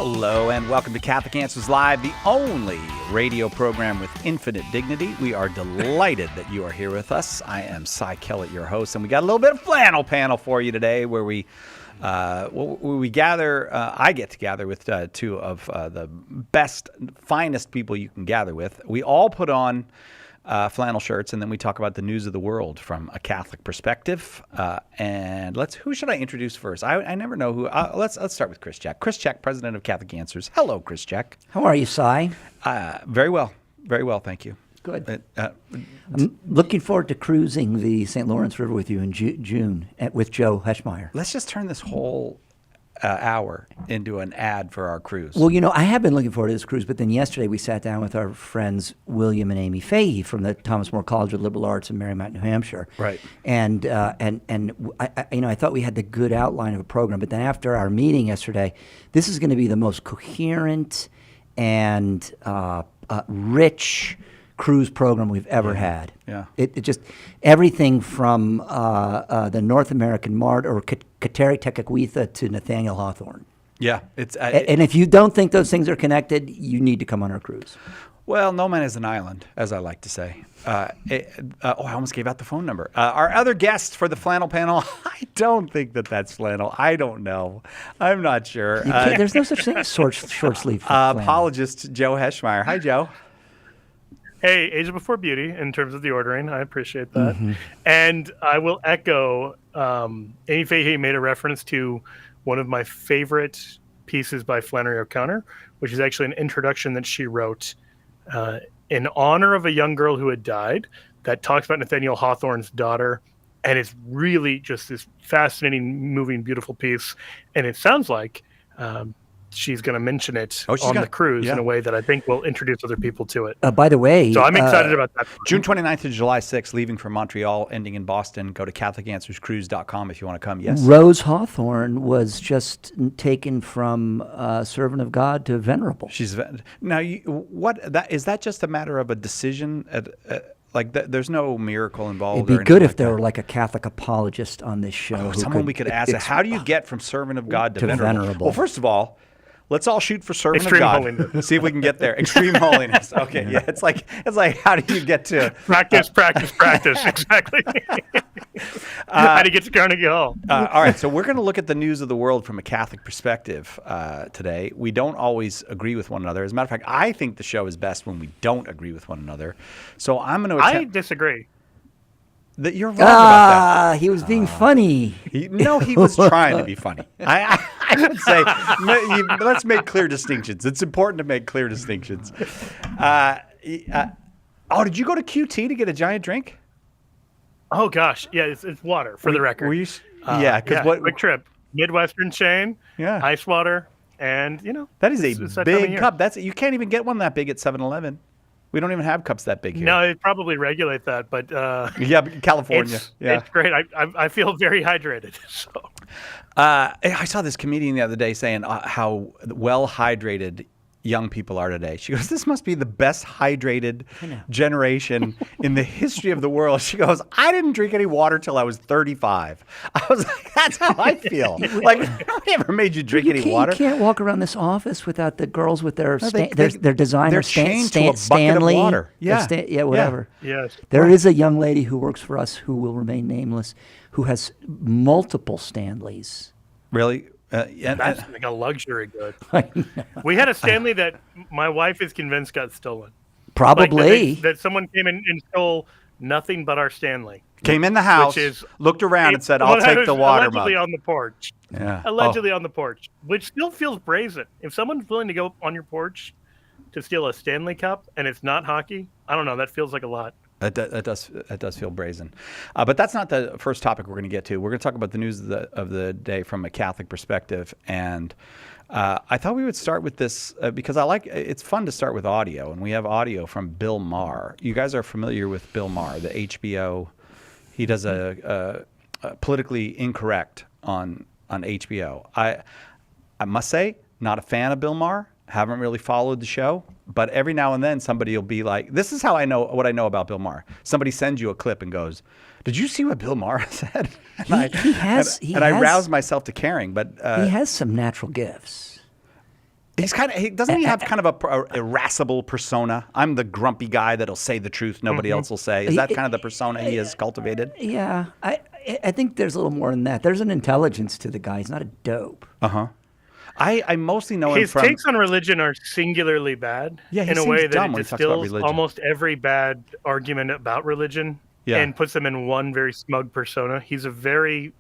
Hello and welcome to Catholic Answers Live, the only radio program with infinite dignity. We are delighted that you are here with us. I am Cy Kellett, your host, and we got a little bit of flannel panel for you today where we gather, I get to gather with two of the best, finest people you can gather with. We all put on flannel shirts, and then we talk about the news of the world from a Catholic perspective. And who should I introduce first? I never know who. Let's start with Chris Check. Chris Check, president of Catholic Answers. Hello, Chris Check. How are you, Cy? Very well, thank you. Good. I'm looking forward to cruising the St. Lawrence River with you in June with Joe Heschmeyer. Let's just turn this whole hour into an ad for our cruise. Well, you know, I have been looking forward to this cruise, but then yesterday we sat down with our friends William and Amy Fahey from the Thomas More College of Liberal Arts in Merrimack, New Hampshire. Right. And I thought we had the good outline of a program, but then after our meeting yesterday, this is going to be the most coherent and rich cruise program we've ever had. Yeah. It just everything from the North American Mart or Kateri Tekakwitha to Nathaniel Hawthorne. Yeah, it's and if you don't think those things are connected, you need to come on our cruise. Well, no man is an island, as I like to say. I almost gave out the phone number. Our other guest for the flannel panel, I don't think that's flannel. I don't know. I'm not sure. There's no such thing as short sleeve flannel. Apologist Joe Heschmeyer. Hi, Joe. Hey, age before beauty in terms of the ordering. I appreciate that. Mm-hmm. And I will echo, Amy Fahey made a reference to one of my favorite pieces by Flannery O'Connor, which is actually an introduction that she wrote in honor of a young girl who had died that talks about Nathaniel Hawthorne's daughter. And it's really just this fascinating, moving, beautiful piece. And it sounds like she's going to mention it on the cruise in a way that I think will introduce other people to it. By the way, so I'm excited about that. June 29th to July 6th, leaving from Montreal, ending in Boston. Go to CatholicAnswersCruise.com if you want to come. Yes. Rose Hawthorne was just taken from servant of God to venerable. She's now. Is that just a matter of a decision? There's no miracle involved. It'd be good if there were like a Catholic apologist on this show. Someone we could ask. How do you get from servant of God to venerable? Well, first of all, let's all shoot for servant Extreme of God. Holiness. See if we can get there. Extreme holiness. Okay, yeah. It's like how do you get to practice? Exactly. How to get to Carnegie Hall. All right, so we're going to look at the news of the world from a Catholic perspective today. We don't always agree with one another. As a matter of fact, I think the show is best when we don't agree with one another. So I'm going to I disagree. That you're wrong about that. He was being funny. He was trying to be funny. I would say let's make clear distinctions. It's important to make clear distinctions. Did you go to QT to get a giant drink? Oh gosh, yeah, it's water for the record. Were you? Quick trip, Midwestern chain, ice water, and that is a big cup. You can't even get one that big at 7-Eleven. We don't even have cups that big here. No, they probably regulate that, but California. It's great. I feel very hydrated. So, I saw this comedian the other day saying how well hydrated young people are today. She goes, "This must be the best hydrated generation in the history of the world." She goes, "I didn't drink any water till I was 35." I was like, "That's how I feel." Like, nobody ever made you drink any water. You can't walk around this office without the girls with their designer they're chained to a bucket Stanley. of water. Yeah, whatever. Yeah. Yes. There is a young lady who works for us who will remain nameless, who has multiple Stanleys. Really? That's like a luxury good. We had a Stanley that my wife is convinced got stolen. Probably. That someone came in and stole nothing but our Stanley. Came in the house, looked around and said, "I'll take the water mug." Allegedly on the porch. Yeah. Allegedly on the porch, which still feels brazen. If someone's willing to go on your porch to steal a Stanley Cup and it's not hockey, I don't know. That feels like a lot. That does feel brazen, but that's not the first topic we're going to get to. We're going to talk about the news of the day from a Catholic perspective, and I thought we would start with this because it's fun to start with audio, and we have audio from Bill Maher. You guys are familiar with Bill Maher, the HBO. He does a politically incorrect on HBO. I must say, not a fan of Bill Maher. Haven't really followed the show, but every now and then somebody will be like, "This is how I know what I know about Bill Maher." Somebody sends you a clip and goes, "Did you see what Bill Maher said?" And I rouse myself to caring, but he has some natural gifts. doesn't he have kind of a irascible persona? I'm the grumpy guy that'll say the truth nobody else will say. Is that kind of the persona he has cultivated? Yeah, I think there's a little more than that. There's an intelligence to the guy. He's not a dope. I mostly know him His from takes on religion are singularly bad Yeah, he in a seems way dumb that when it he talks about distills religion. almost every bad argument about religion Yeah. and puts them in one very smug persona. He's a very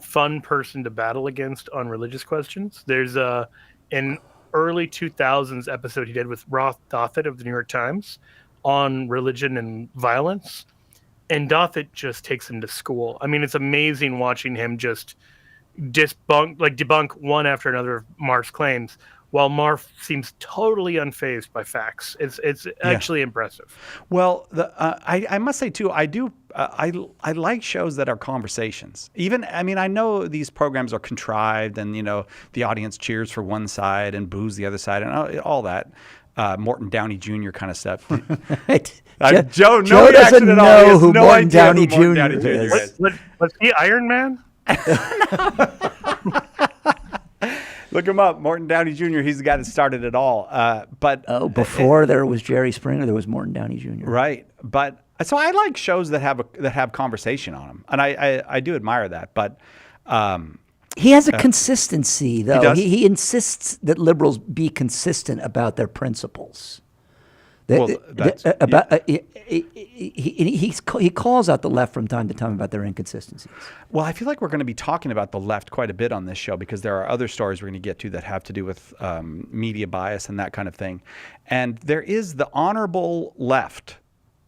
fun person to battle against on religious questions. There's an early 2000s episode he did with Roth Dothit of the New York Times on religion and violence, and Dothit just takes him to school. I mean, it's amazing watching him just debunk one after another of Marf's claims, while Marf seems totally unfazed by facts. It's actually impressive. Well, I must say too, I like shows that are conversations. I know these programs are contrived, and the audience cheers for one side and boos the other side, and all that. Morton Downey Jr. kind of stuff. Right. Joe, no Joe reaction doesn't at all. He know has who no Morton idea Downey who Morton Jr. Downey Jr. is. is. Was he Iron Man? Look him up, Morton Downey Jr. He's the guy that started it all. Before there was Jerry Springer, there was Morton Downey Jr. Right, but so I like shows that have conversation on them, and I do admire that. But he has a consistency, though. does? He insists that liberals be consistent about their principles. He calls out the left from time to time about their inconsistencies. Well, I feel like we're going to be talking about the left quite a bit on this show, because there are other stories we're going to get to that have to do with media bias and that kind of thing. And there is the honorable left,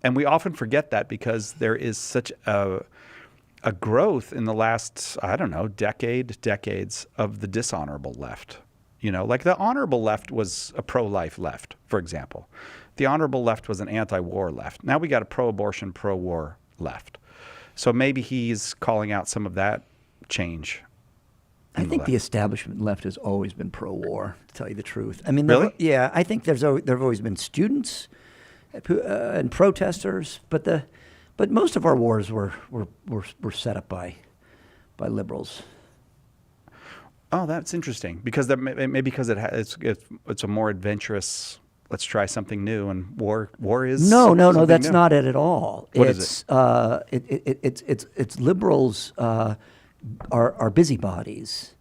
and we often forget that because there is such a growth in the last, decades of the dishonorable left. Like the honorable left was a pro-life left, for example. The honorable left was an anti-war left. Now we got a pro-abortion, pro-war left. So maybe he's calling out some of that change. I think the establishment left has always been pro-war, to tell you the truth. I mean, Really? Yeah, I think there have always been students and protesters, but most of our wars were set up by liberals. Oh, that's interesting, because maybe because it's a more adventurous. Let's try something new, and war is No, something that's new. not it at all. What is it? It's liberals are busybodies,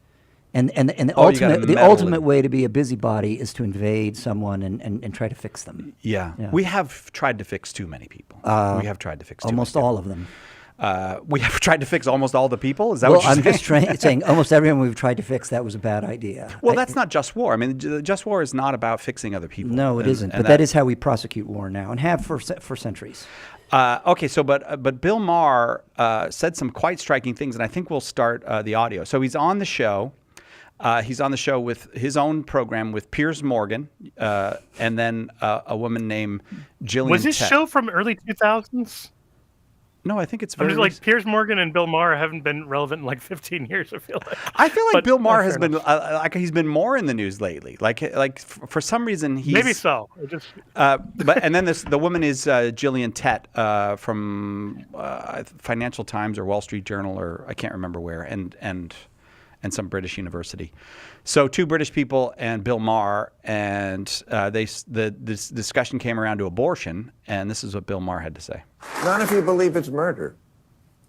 and the You gotta ultimate meddle way to be a busybody is to invade someone and try to fix them. Yeah. We have tried to fix too many people. We have tried to fix too Almost many all of them. people. We have tried to fix almost all the people. Is that Well, what you're I'm saying? just saying almost everyone we've tried to fix, that was a bad idea. Well, that's not just war. I mean, just war is not about fixing other people. No, it isn't. But that is how we prosecute war now, and have for centuries. Okay, so but Bill Maher said some quite striking things, and I think we'll start the audio. So he's on the show. He's on the show with his own program with Piers Morgan, and then a woman named Gillian. Was this Tett. show from early 2000s? No, I think it's I'm very. just like, Piers Morgan and Bill Maher haven't been relevant in like 15 years, I feel like. I feel like But, Bill Maher has fair been enough. he's been more in the news lately. Like for some reason he's Maybe so. It just and then the woman is Gillian Tett from Financial Times or Wall Street Journal, or I can't remember where, and some British university. So two British people and Bill Maher, and this discussion came around to abortion, and this is what Bill Maher had to say. Not if you believe it's murder.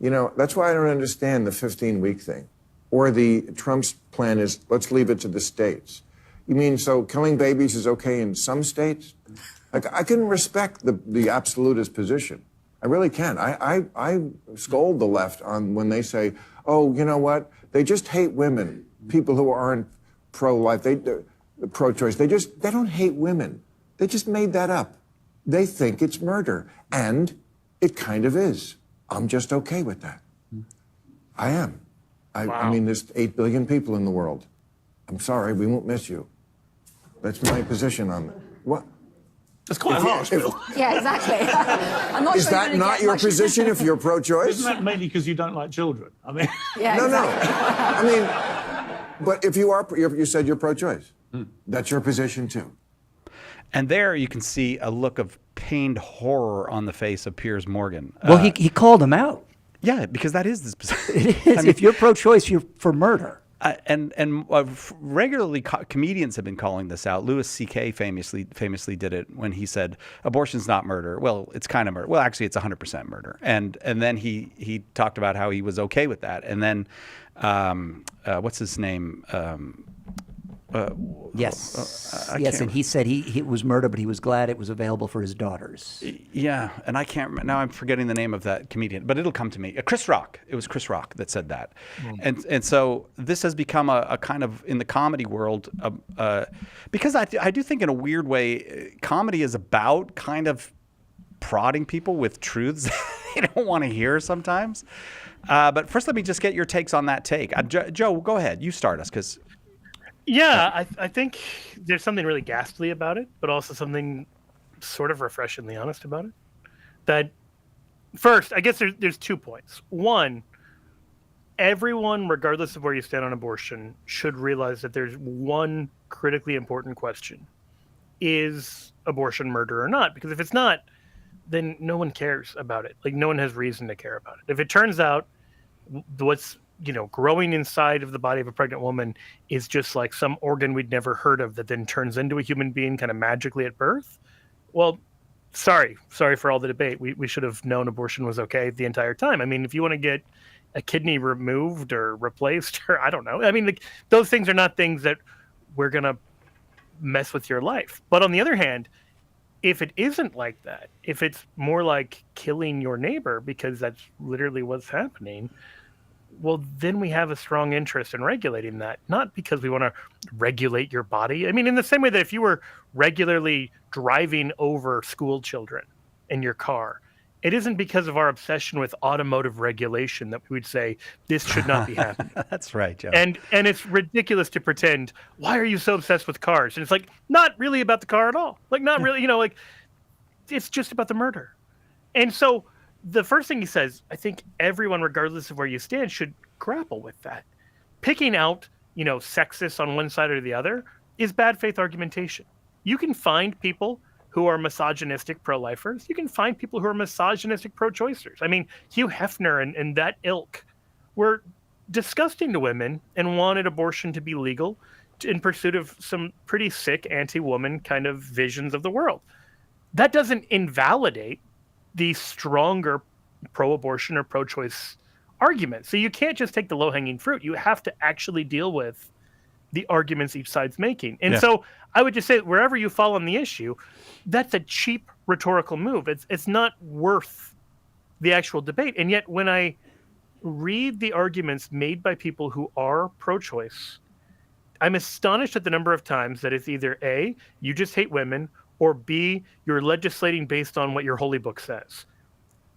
That's why I don't understand the 15-week thing. Or Trump's plan is, let's leave it to the states. You mean, so killing babies is okay in some states? Like, I can respect the absolutist position. I really can. I scold the left when they say, oh, you know what? They just hate women, people who aren't pro-life, pro-choice. They don't hate women. They just made that up. They think it's murder. And it kind of is. I'm just okay with that. I am. I mean, there's 8 billion people in the world. I'm sorry, we won't miss you. That's my position on it. What? That's quite harsh, Bill. Yeah, exactly. I'm not Is sure that you're gonna not get your much- position if you're pro-choice? Isn't that mainly because you don't like children? I mean, Yeah, No, exactly. I mean, but if you said you're pro-choice. That's your position too. And there you can see a look of pained horror on the face of Piers Morgan. Well, he called him out. Yeah, because that is this position. It is. If you're pro-choice, you're for murder. Regularly comedians have been calling this out. Louis C.K. famously did it when he said abortion's not murder. Well, it's kind of murder. Well, actually, it's 100% murder. And then he talked about how he was okay with that. And then what's his name? Yes, I yes, can't- and he said he was murder, but he was glad it was available for his daughters. Yeah, and I can't remember. Now I'm forgetting the name of that comedian, but it'll come to me. Chris Rock. It was Chris Rock that said that. And so this has become a kind of, in the comedy world, because I do think in a weird way, comedy is about kind of prodding people with truths they don't want to hear sometimes. But first, let me just get your takes on that take. Joe, go ahead. You start us, because... Yeah, I think there's something really ghastly about it, but also something sort of refreshingly honest about it. That first, I guess there's 2 points. One, everyone, regardless of where you stand on abortion, should realize that there's one critically important question: is abortion murder or not? Because if it's not, then no one cares about it. Like, no one has reason to care about it. If it turns out what's growing inside of the body of a pregnant woman is just like some organ we'd never heard of that then turns into a human being kind of magically at birth, well, sorry for all the debate. We should have known abortion was okay the entire time. I mean, if you want to get a kidney removed or replaced, or I don't know, I mean, like, those things are not things that we're going to mess with your life. But on the other hand, if it isn't like that, if it's more like killing your neighbor, because that's literally what's happening, well, then we have a strong interest in regulating that, not because we want to regulate your body. I mean, in the same way that if you were regularly driving over school children in your car, it isn't because of our obsession with automotive regulation that we would say this should not be happening. That's right, Joe. And it's ridiculous to pretend, why are you so obsessed with cars? And it's like, not really about the car at all. Like, not really, like, it's just about the murder. And so the first thing he says, I think everyone, regardless of where you stand, should grapple with that. Picking out, sexists on one side or the other is bad faith argumentation. You can find people who are misogynistic pro-lifers. You can find people who are misogynistic pro-choicers. I mean, Hugh Hefner and that ilk were disgusting to women and wanted abortion to be legal in pursuit of some pretty sick anti-woman kind of visions of the world. That doesn't invalidate the stronger pro-abortion or pro-choice argument. So you can't just take the low-hanging fruit. You have to actually deal with the arguments each side's making. And so I would just say, wherever you fall on the issue, that's a cheap rhetorical move. It's not worth the actual debate. And yet when I read the arguments made by people who are pro-choice, I'm astonished at the number of times that it's either A, you just hate women, or B, you're legislating based on what your holy book says.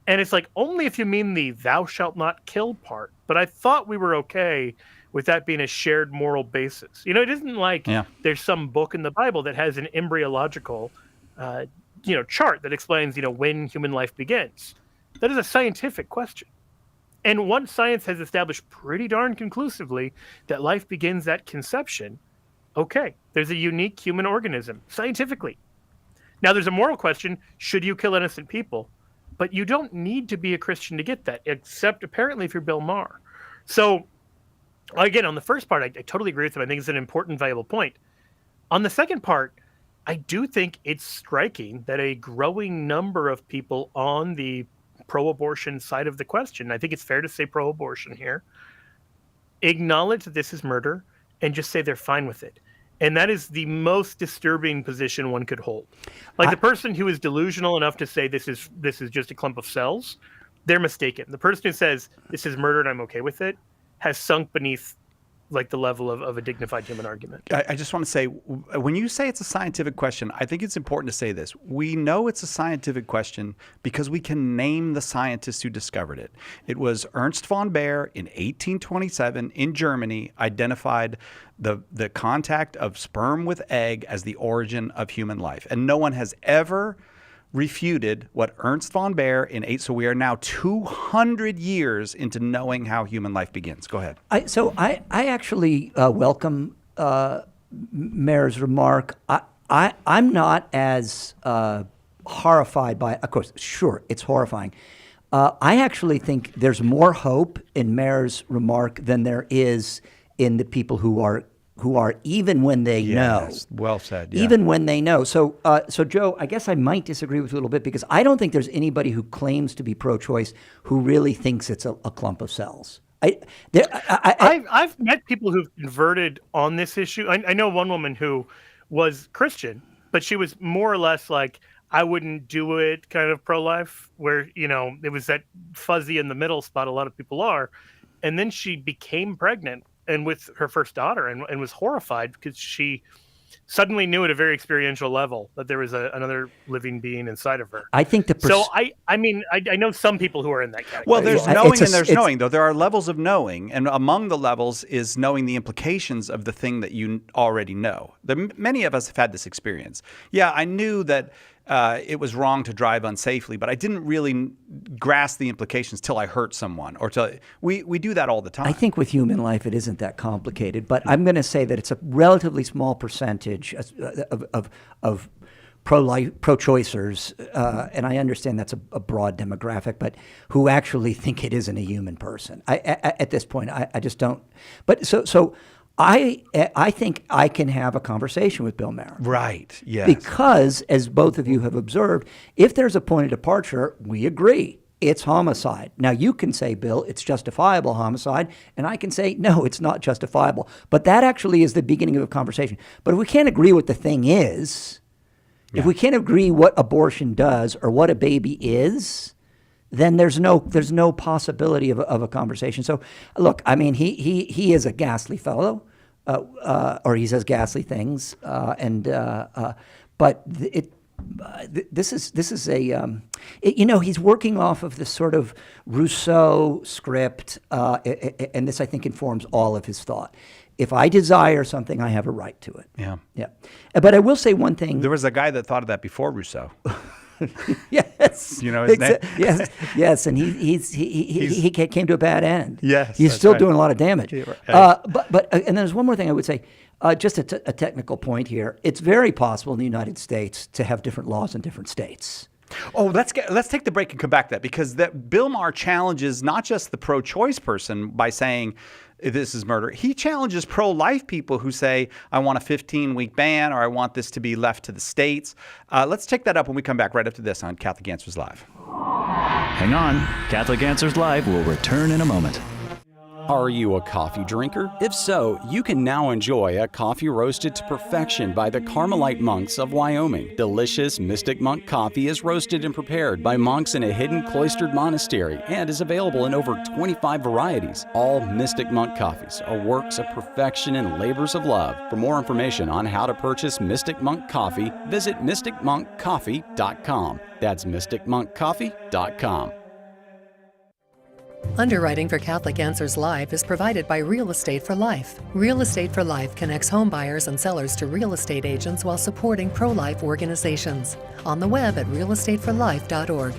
And it's like, only if you mean the thou shalt not kill part. But I thought we were okay with that being a shared moral basis. It isn't like there's some book in the Bible that has an embryological, chart that explains, when human life begins. That is a scientific question. And once science has established pretty darn conclusively that life begins at conception, okay, there's a unique human organism, scientifically. Now, there's a moral question: should you kill innocent people? But you don't need to be a Christian to get that, except apparently if you're Bill Maher. So, again, on the first part, I totally agree with him. I think it's an important, valuable point. On the second part, I do think it's striking that a growing number of people on the pro-abortion side of the question, I think it's fair to say pro-abortion here, acknowledge that this is murder and just say they're fine with it. And that is the most disturbing position one could hold. Like, the person who is delusional enough to say this is just a clump of cells, they're mistaken. The person who says this is murder and I'm okay with it has sunk beneath like the level of a dignified human argument. I just want to say, when you say it's a scientific question, I think it's important to say this. We know it's a scientific question because we can name the scientists who discovered it. It was Ernst von Baer in 1827 in Germany identified the contact of sperm with egg as the origin of human life. And no one has ever refuted what Ernst von Baer so we are now 200 years into knowing how human life begins. Go ahead. I actually welcome Mayor's remark. I'm not as horrified by, of course, sure, it's horrifying. I actually think there's more hope in Mayor's remark than there is in the people who are even when they know. Yes, well said. Yeah. Even when they know. So, Joe, I guess I might disagree with you a little bit because I don't think there's anybody who claims to be pro-choice who really thinks it's a clump of cells. I've met people who've converted on this issue. I know one woman who was Christian, but she was more or less like, I wouldn't do it kind of pro-life, where, it was that fuzzy in the middle spot a lot of people are. And then she became pregnant and with her first daughter and was horrified because she suddenly knew at a very experiential level that there was another living being inside of her. I think I know some people who are in that category. Well, there's Yeah, knowing it's a- and there's it's- knowing, though. There are levels of knowing, and among the levels is knowing the implications of the thing that you already know. Many of us have had this experience. Yeah, I knew that it was wrong to drive unsafely, but I didn't really grasp the implications till I hurt someone. We do that all the time. I think with human life, it isn't that complicated. But I'm going to say that it's a relatively small percentage of pro-choicers, and I understand that's a broad demographic, but who actually think it isn't a human person. At this point, I just don't. But so I think I can have a conversation with Bill Maher. Right. Yes. Because, as both of you have observed, if there's a point of departure, we agree. It's homicide. Now, you can say, Bill, it's justifiable homicide, and I can say, no, it's not justifiable. But that actually is the beginning of a conversation. But if we can't agree what the thing is, if we can't agree what abortion does or what a baby is, then there's no possibility of a conversation. So, look, I mean, he is a ghastly fellow, or he says ghastly things, but this is a he's working off of this sort of Rousseau script, and this I think informs all of his thought. If I desire something, I have a right to it. Yeah. Yeah. But I will say one thing. There was a guy that thought of that before Rousseau. Yes. You know his name? Yes, and he came to a bad end. Yes, he's that's still right. doing a lot of damage. Right. But and there's one more thing I would say, just a technical point here. It's very possible in the United States to have different laws in different states. Oh, let's take the break and come back to that, because Bill Maher challenges not just the pro-choice person by saying this is murder. He challenges pro-life people who say, I want a 15-week ban, or I want this to be left to the states. Let's take that up when we come back right after this on Catholic Answers Live. Hang on. Catholic Answers Live will return in a moment. Are you a coffee drinker? If so, you can now enjoy a coffee roasted to perfection by the Carmelite monks of Wyoming. Delicious Mystic Monk coffee is roasted and prepared by monks in a hidden cloistered monastery and is available in over 25 varieties. All Mystic Monk coffees are works of perfection and labors of love. For more information on how to purchase Mystic Monk coffee, visit mysticmonkcoffee.com. That's mysticmonkcoffee.com. Underwriting for Catholic Answers Live is provided by Real Estate for Life. Real Estate for Life connects home buyers and sellers to real estate agents while supporting pro-life organizations. On the web at realestateforlife.org.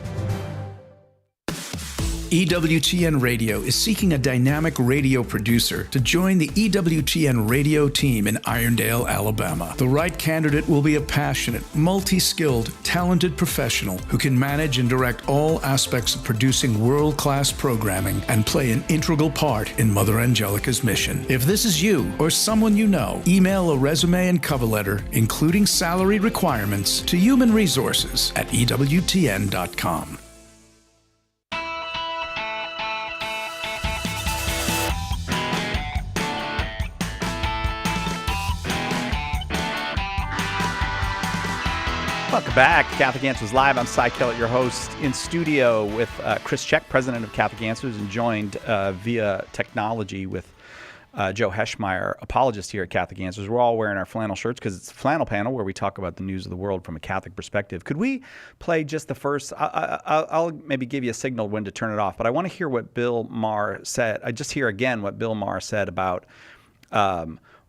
EWTN Radio is seeking a dynamic radio producer to join the EWTN radio team in Irondale, Alabama. The right candidate will be a passionate, multi-skilled, talented professional who can manage and direct all aspects of producing world-class programming and play an integral part in Mother Angelica's mission. If this is you or someone you know, email a resume and cover letter, including salary requirements, to Human Resources at EWTN.com. Welcome back. Catholic Answers Live. I'm Cy Kellett, your host, in studio with Chris Check, president of Catholic Answers, and joined via technology with Joe Heschmeyer, apologist here at Catholic Answers. We're all wearing our flannel shirts because it's a flannel panel where we talk about the news of the world from a Catholic perspective. Could we play just the first? I'll maybe give you a signal when to turn it off, but I want to hear what Bill Maher said. I just hear again what Bill Maher said about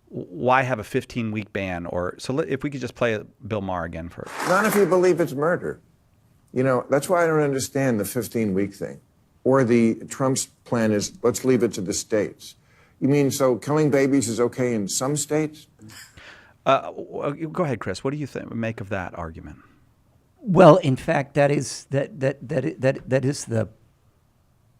why have a 15-week ban? If we could just play Bill Maher again first. Not if you believe it's murder. That's why I don't understand the 15-week thing. Or the Trump's plan is, let's leave it to the states. You mean, so killing babies is okay in some states? Go ahead, Chris. What do you make of that argument? Well, in fact, that is the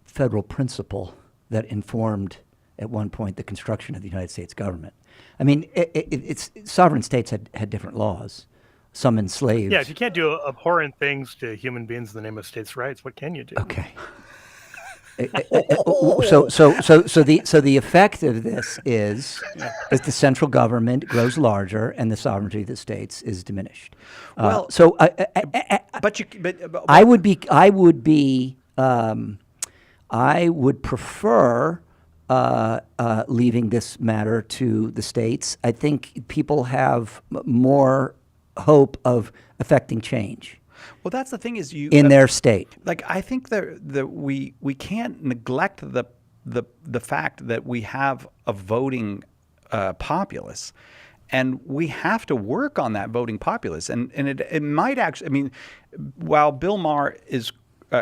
federal principle that informed at one point the construction of the United States government. I mean, it's sovereign states had different laws. Some enslaved. Yeah, if you can't do abhorrent things to human beings in the name of states' rights, what can you do? Okay. So the effect of this is that the central government grows larger and the sovereignty of the states is diminished. Well, I would prefer leaving this matter to the states. I think people have more hope of affecting change. Well, that's the thing is in their state. Like I think that we can't neglect the fact that we have a voting populace, and we have to work on that voting populace. And it might actually. I mean, while Bill Maher is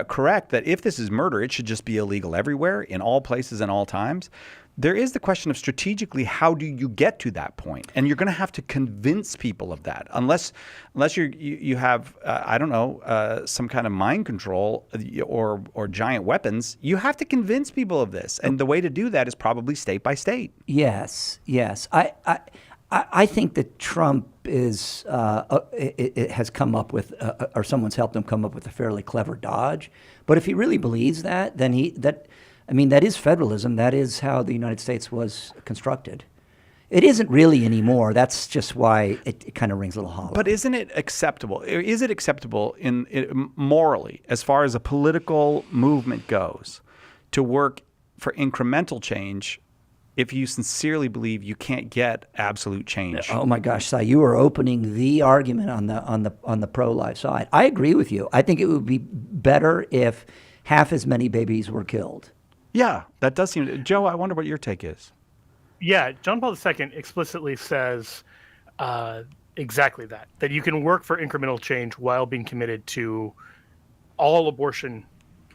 correct that if this is murder, it should just be illegal everywhere, in all places, and all times. There is the question of strategically, how do you get to that point? And you're going to have to convince people of that, unless you have I don't know, some kind of mind control or giant weapons. You have to convince people of this, and the way to do that is probably state by state. Yes. I think that Trump is it has come up with, or someone's helped him come up with a fairly clever dodge. But if he really believes that, then that is federalism. That is how the United States was constructed. It isn't really anymore. That's just why it kind of rings a little hollow. But isn't it acceptable? Is it acceptable morally, as far as a political movement goes, to work for incremental change if you sincerely believe you can't get absolute change? Oh my gosh, Si, you are opening the argument on the pro-life side. I agree with you. I think it would be better if half as many babies were killed. Yeah, that does seem. Joe, I wonder what your take is. Yeah, John Paul II explicitly says exactly that you can work for incremental change while being committed to all abortion,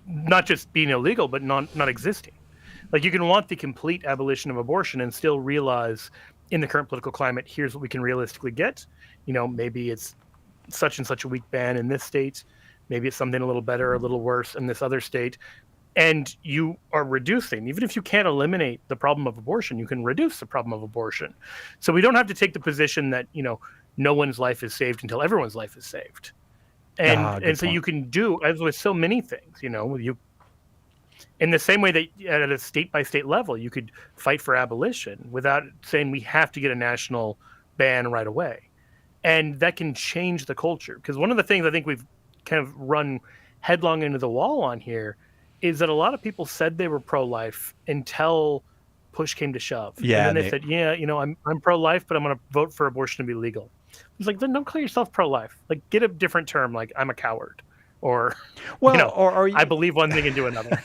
not just being illegal, but not existing. Like, you can want the complete abolition of abortion and still realize in the current political climate, here's what we can realistically get. You know, maybe it's such and such a weak ban in this state. Maybe it's something a little better or a little worse in this other state. And you are reducing, even if you can't eliminate the problem of abortion, you can reduce the problem of abortion. So we don't have to take the position that, no one's life is saved until everyone's life is saved. And so you can do, as with so many things, you in the same way that at a state by state level, you could fight for abolition without saying we have to get a national ban right away. And that can change the culture. Because one of the things I think we've kind of run headlong into the wall on here is that a lot of people said they were pro-life until push came to shove. Yeah, and then they said, I'm pro-life, but I'm going to vote for abortion to be legal. It's like, then don't call yourself pro-life. Like, get a different term, like I'm a coward, or or I believe one thing and do another.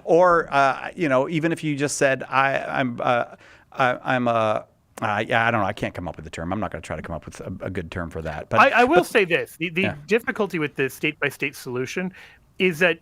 Or even if you just said I don't know. I can't come up with a term. I'm not going to try to come up with a good term for that. But I will say this: the difficulty with the state by state solution is that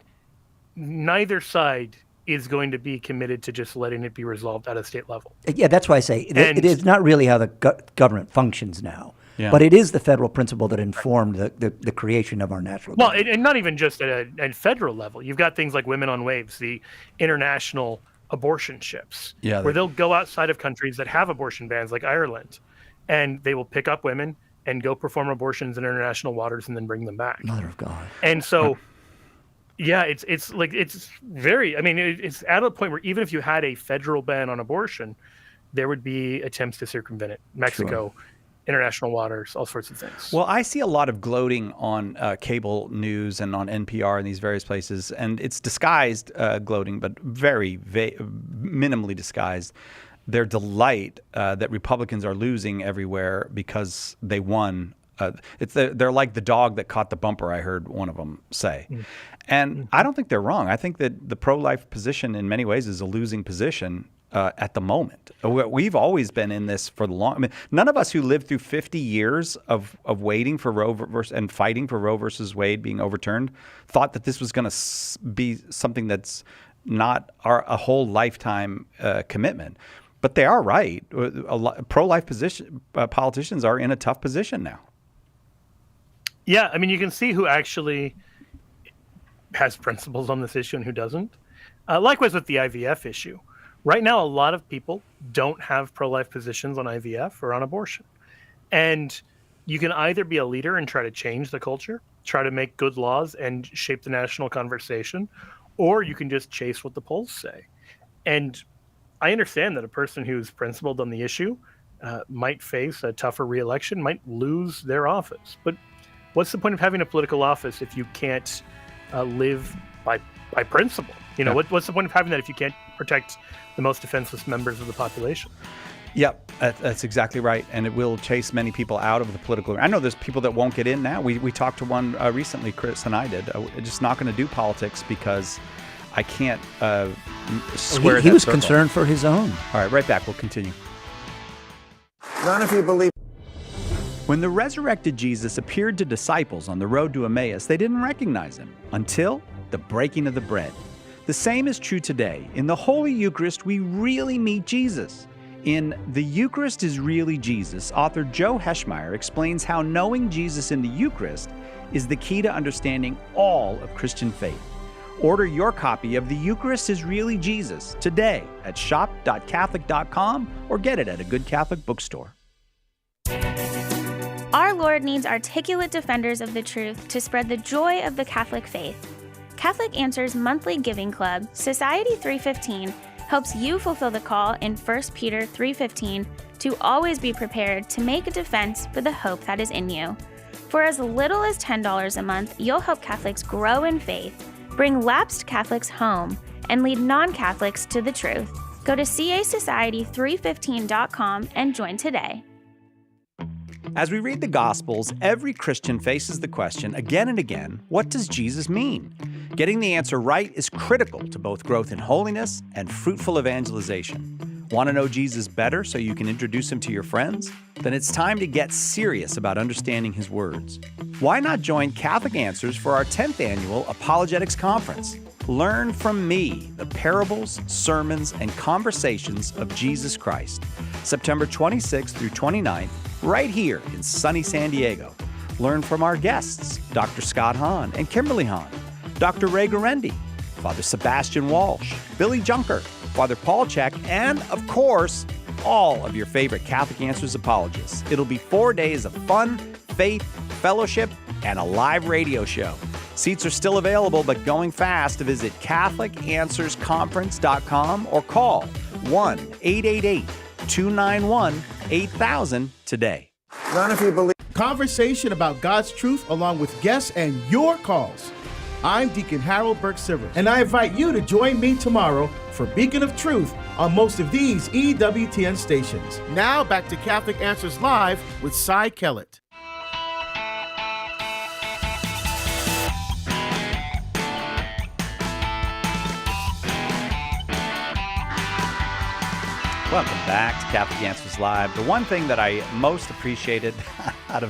neither side is going to be committed to just letting it be resolved at a state level. Yeah, that's why I say it is not really how the government functions now. Yeah. But it is the federal principle that informed the creation of our national government. Well, and not even just at a federal level. You've got things like Women on Waves, the international abortion ships, where they'll go outside of countries that have abortion bans, like Ireland, and they will pick up women and go perform abortions in international waters and then bring them back. Mother of God. And so, it's like, it's very, it's at a point where even if you had a federal ban on abortion, there would be attempts to circumvent it. Mexico, international waters, all sorts of things. Well, I see a lot of gloating on cable news and on NPR and these various places, and it's disguised gloating, but very minimally disguised. Their delight that Republicans are losing everywhere because they won. They're like the dog that caught the bumper, I heard one of them say. And I don't think they're wrong. I think that the pro-life position in many ways is a losing position at the moment. We've always been in this for the long. None of us who lived through 50 years of waiting for Roe versus and fighting for Roe versus Wade being overturned thought that this was going to be something that's not a whole lifetime commitment. But they are right. Pro-life politicians are in a tough position now. Yeah, you can see who actually has principles on this issue and who doesn't. Likewise with the IVF issue, Right now, a lot of people don't have pro-life positions on IVF or on abortion. And you can either be a leader and try to change the culture, try to make good laws and shape the national conversation, or you can just chase what the polls say. And I understand that a person who's principled on the issue might face a tougher re-election, might lose their office. But what's the point of having a political office if you can't live by principle? What's the point of having that if you can't protect the most defenseless members of the population? Yep, that's exactly right. And it will chase many people out of the political. I know there's people that won't get in now. We talked to one recently, Chris and I did. Just not going to do politics because I can't square He that was circle. concerned for his own. All right, right back. We'll continue. None of you believe. When the resurrected Jesus appeared to disciples on the road to Emmaus, they didn't recognize him until the breaking of the bread. The same is true today. In the Holy Eucharist, we really meet Jesus. In The Eucharist is Really Jesus, author Joe Heschmeyer explains how knowing Jesus in the Eucharist is the key to understanding all of Christian faith. Order your copy of The Eucharist is Really Jesus today at shop.catholic.com or get it at a good Catholic bookstore. Our Lord needs articulate defenders of the truth to spread the joy of the Catholic faith. Catholic Answers monthly giving club, Society 315, helps you fulfill the call in 1 Peter 3:15 to always be prepared to make a defense for the hope that is in you. For as little as $10 a month, you'll help Catholics grow in faith, bring lapsed Catholics home, and lead non-Catholics to the truth. Go to casociety315.com and join today. As we read the Gospels, every Christian faces the question again and again, what does Jesus mean? Getting the answer right is critical to both growth in holiness and fruitful evangelization. Want to know Jesus better so you can introduce him to your friends? Then it's time to get serious about understanding his words. Why not join Catholic Answers for our 10th annual Apologetics Conference? Learn from me the parables, sermons, and conversations of Jesus Christ. September 26th through 29th, right here in sunny San Diego. Learn from our guests, Dr. Scott Hahn and Kimberly Hahn, Dr. Ray Garendi, Father Sebastian Walsh, Billy Junker, Father Paul Check, and, of course, all of your favorite Catholic Answers apologists. It'll be 4 days of fun, faith, fellowship, and a live radio show. Seats are still available, but going fast to visit CatholicAnswersConference.com or call 1-888-291-8000 today. None of you believe. Conversation about God's truth along with guests and your calls. I'm Deacon Harold Burke-Sivers, and I invite you to join me tomorrow for Beacon of Truth on most of these EWTN stations. Now back to Catholic Answers Live with Cy Kellett. Welcome back to Catholic Answers Live. The one thing that I most appreciated out of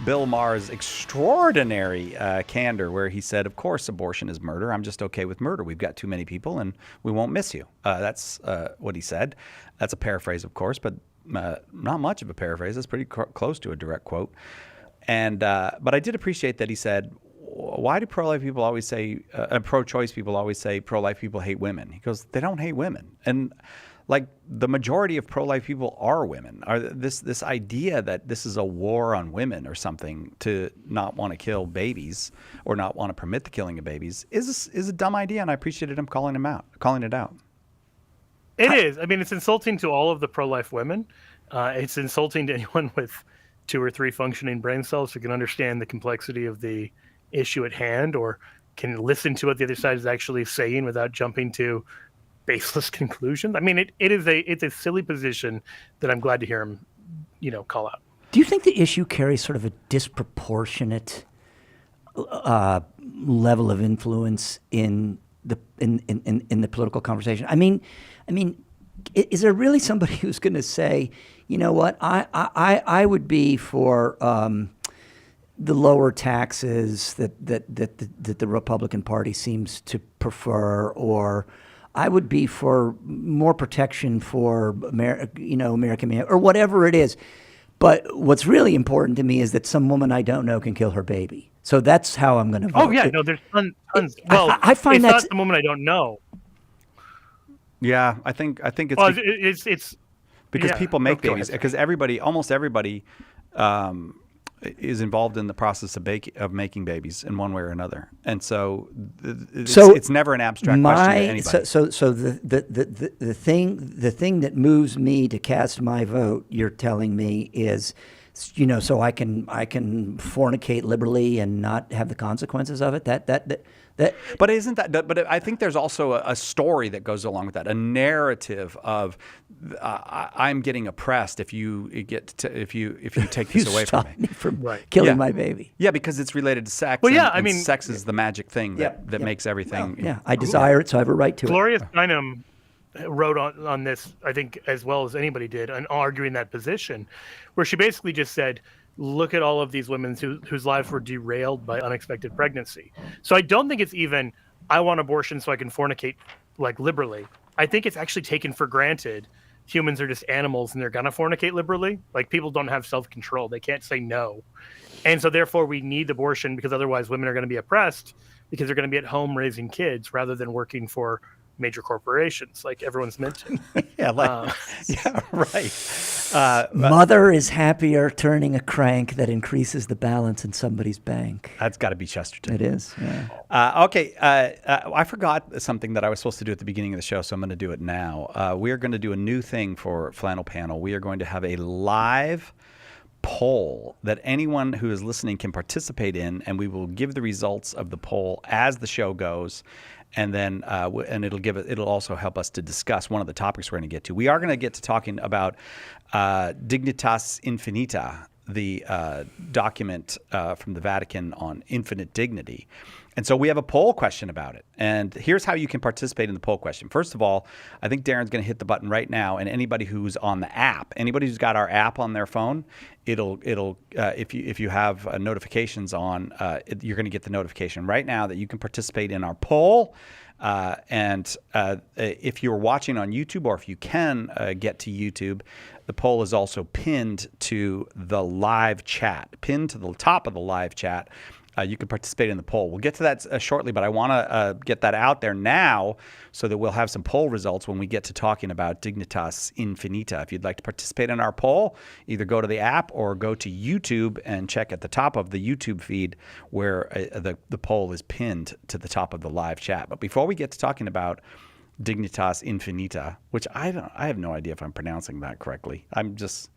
Bill Maher's extraordinary candor, where he said, of course, abortion is murder. I'm just okay with murder. We've got too many people and we won't miss you. That's what he said. That's a paraphrase, of course, but not much of a paraphrase. That's pretty close to a direct quote. And but I did appreciate that he said, why do pro-life people always say, pro-choice people always say pro-life people hate women? He goes, they don't hate women. And like the majority of pro-life people are women. This idea that this is a war on women or something to not want to kill babies or not want to permit the killing of babies is a dumb idea, and I appreciated him calling it out. It is. I mean, it's insulting to all of the pro-life women. It's insulting to anyone with 2 or 3 functioning brain cells who can understand the complexity of the issue at hand or can listen to what the other side is actually saying without jumping to baseless conclusions. I mean, it's a silly position that I'm glad to hear him, call out. Do you think the issue carries sort of a disproportionate level of influence in the political conversation? I mean, is there really somebody who's going to say, you know what, I would be for the lower taxes that the Republican Party seems to prefer, or I would be for more protection for American man, or whatever it is. But what's really important to me is that some woman I don't know can kill her baby. So that's how I'm going to vote. Oh yeah, no, there's tons. Well, I find it's that's not the woman I don't know. Yeah, I think it's Well, it's because yeah. people make Go ahead, babies. sorry. Because almost everybody, is involved in the process of making babies in one way or another, and so it's never an abstract question to anybody. So the thing that moves me to cast my vote, you're telling me, is, so I can fornicate liberally and not have the consequences of it. But isn't that? But I think there's also a story that goes along with that, a narrative of I'm getting oppressed if you if you take this away from me. From killing my baby. Yeah, because it's related to sex. Well, yeah, and I mean, sex is the magic thing that makes everything. Yeah, I desire it, so I have a right to Gloria it. Steinem wrote on this, I think, as well as anybody did, and arguing that position, where she basically just said, look at all of these women whose lives were derailed by unexpected pregnancy. So I don't think it's even, I want abortion so I can fornicate like liberally. I think it's actually taken for granted humans are just animals and they're going to fornicate liberally. Like, people don't have self-control. They can't say no. And so therefore we need abortion, because otherwise women are going to be oppressed because they're going to be at home raising kids rather than working for major corporations like everyone's meant to. Yeah, right. Mother is happier turning a crank that increases the balance in somebody's bank. That's got to be Chesterton. It is. Yeah. Okay. I forgot something that I was supposed to do at the beginning of the show, so I'm going to do it now. We are going to do a new thing for Flannel Panel. We are going to have a live poll that anyone who is listening can participate in, and we will give the results of the poll as the show goes. And then, and it'll also help us to discuss one of the topics we're going to get to. We are going to get to talking about Dignitas Infinita, the document from the Vatican on infinite dignity. And so we have a poll question about it. And here's how you can participate in the poll question. First of all, I think Darren's going to hit the button right now, and anybody who's on the app, anybody who's got our app on their phone, it'll if you have notifications on, you're going to get the notification right now that you can participate in our poll. And if you're watching on YouTube, or if you can get to YouTube, the poll is also pinned to the live chat, pinned to the top of the live chat. You can participate in the poll. We'll get to that shortly, but I want to get that out there now so that we'll have some poll results when we get to talking about Dignitas Infinita. If you'd like to participate in our poll, either go to the app or go to YouTube and check at the top of the YouTube feed where the poll is pinned to the top of the live chat. But before we get to talking about Dignitas Infinita, which I have no idea if I'm pronouncing that correctly. I'm just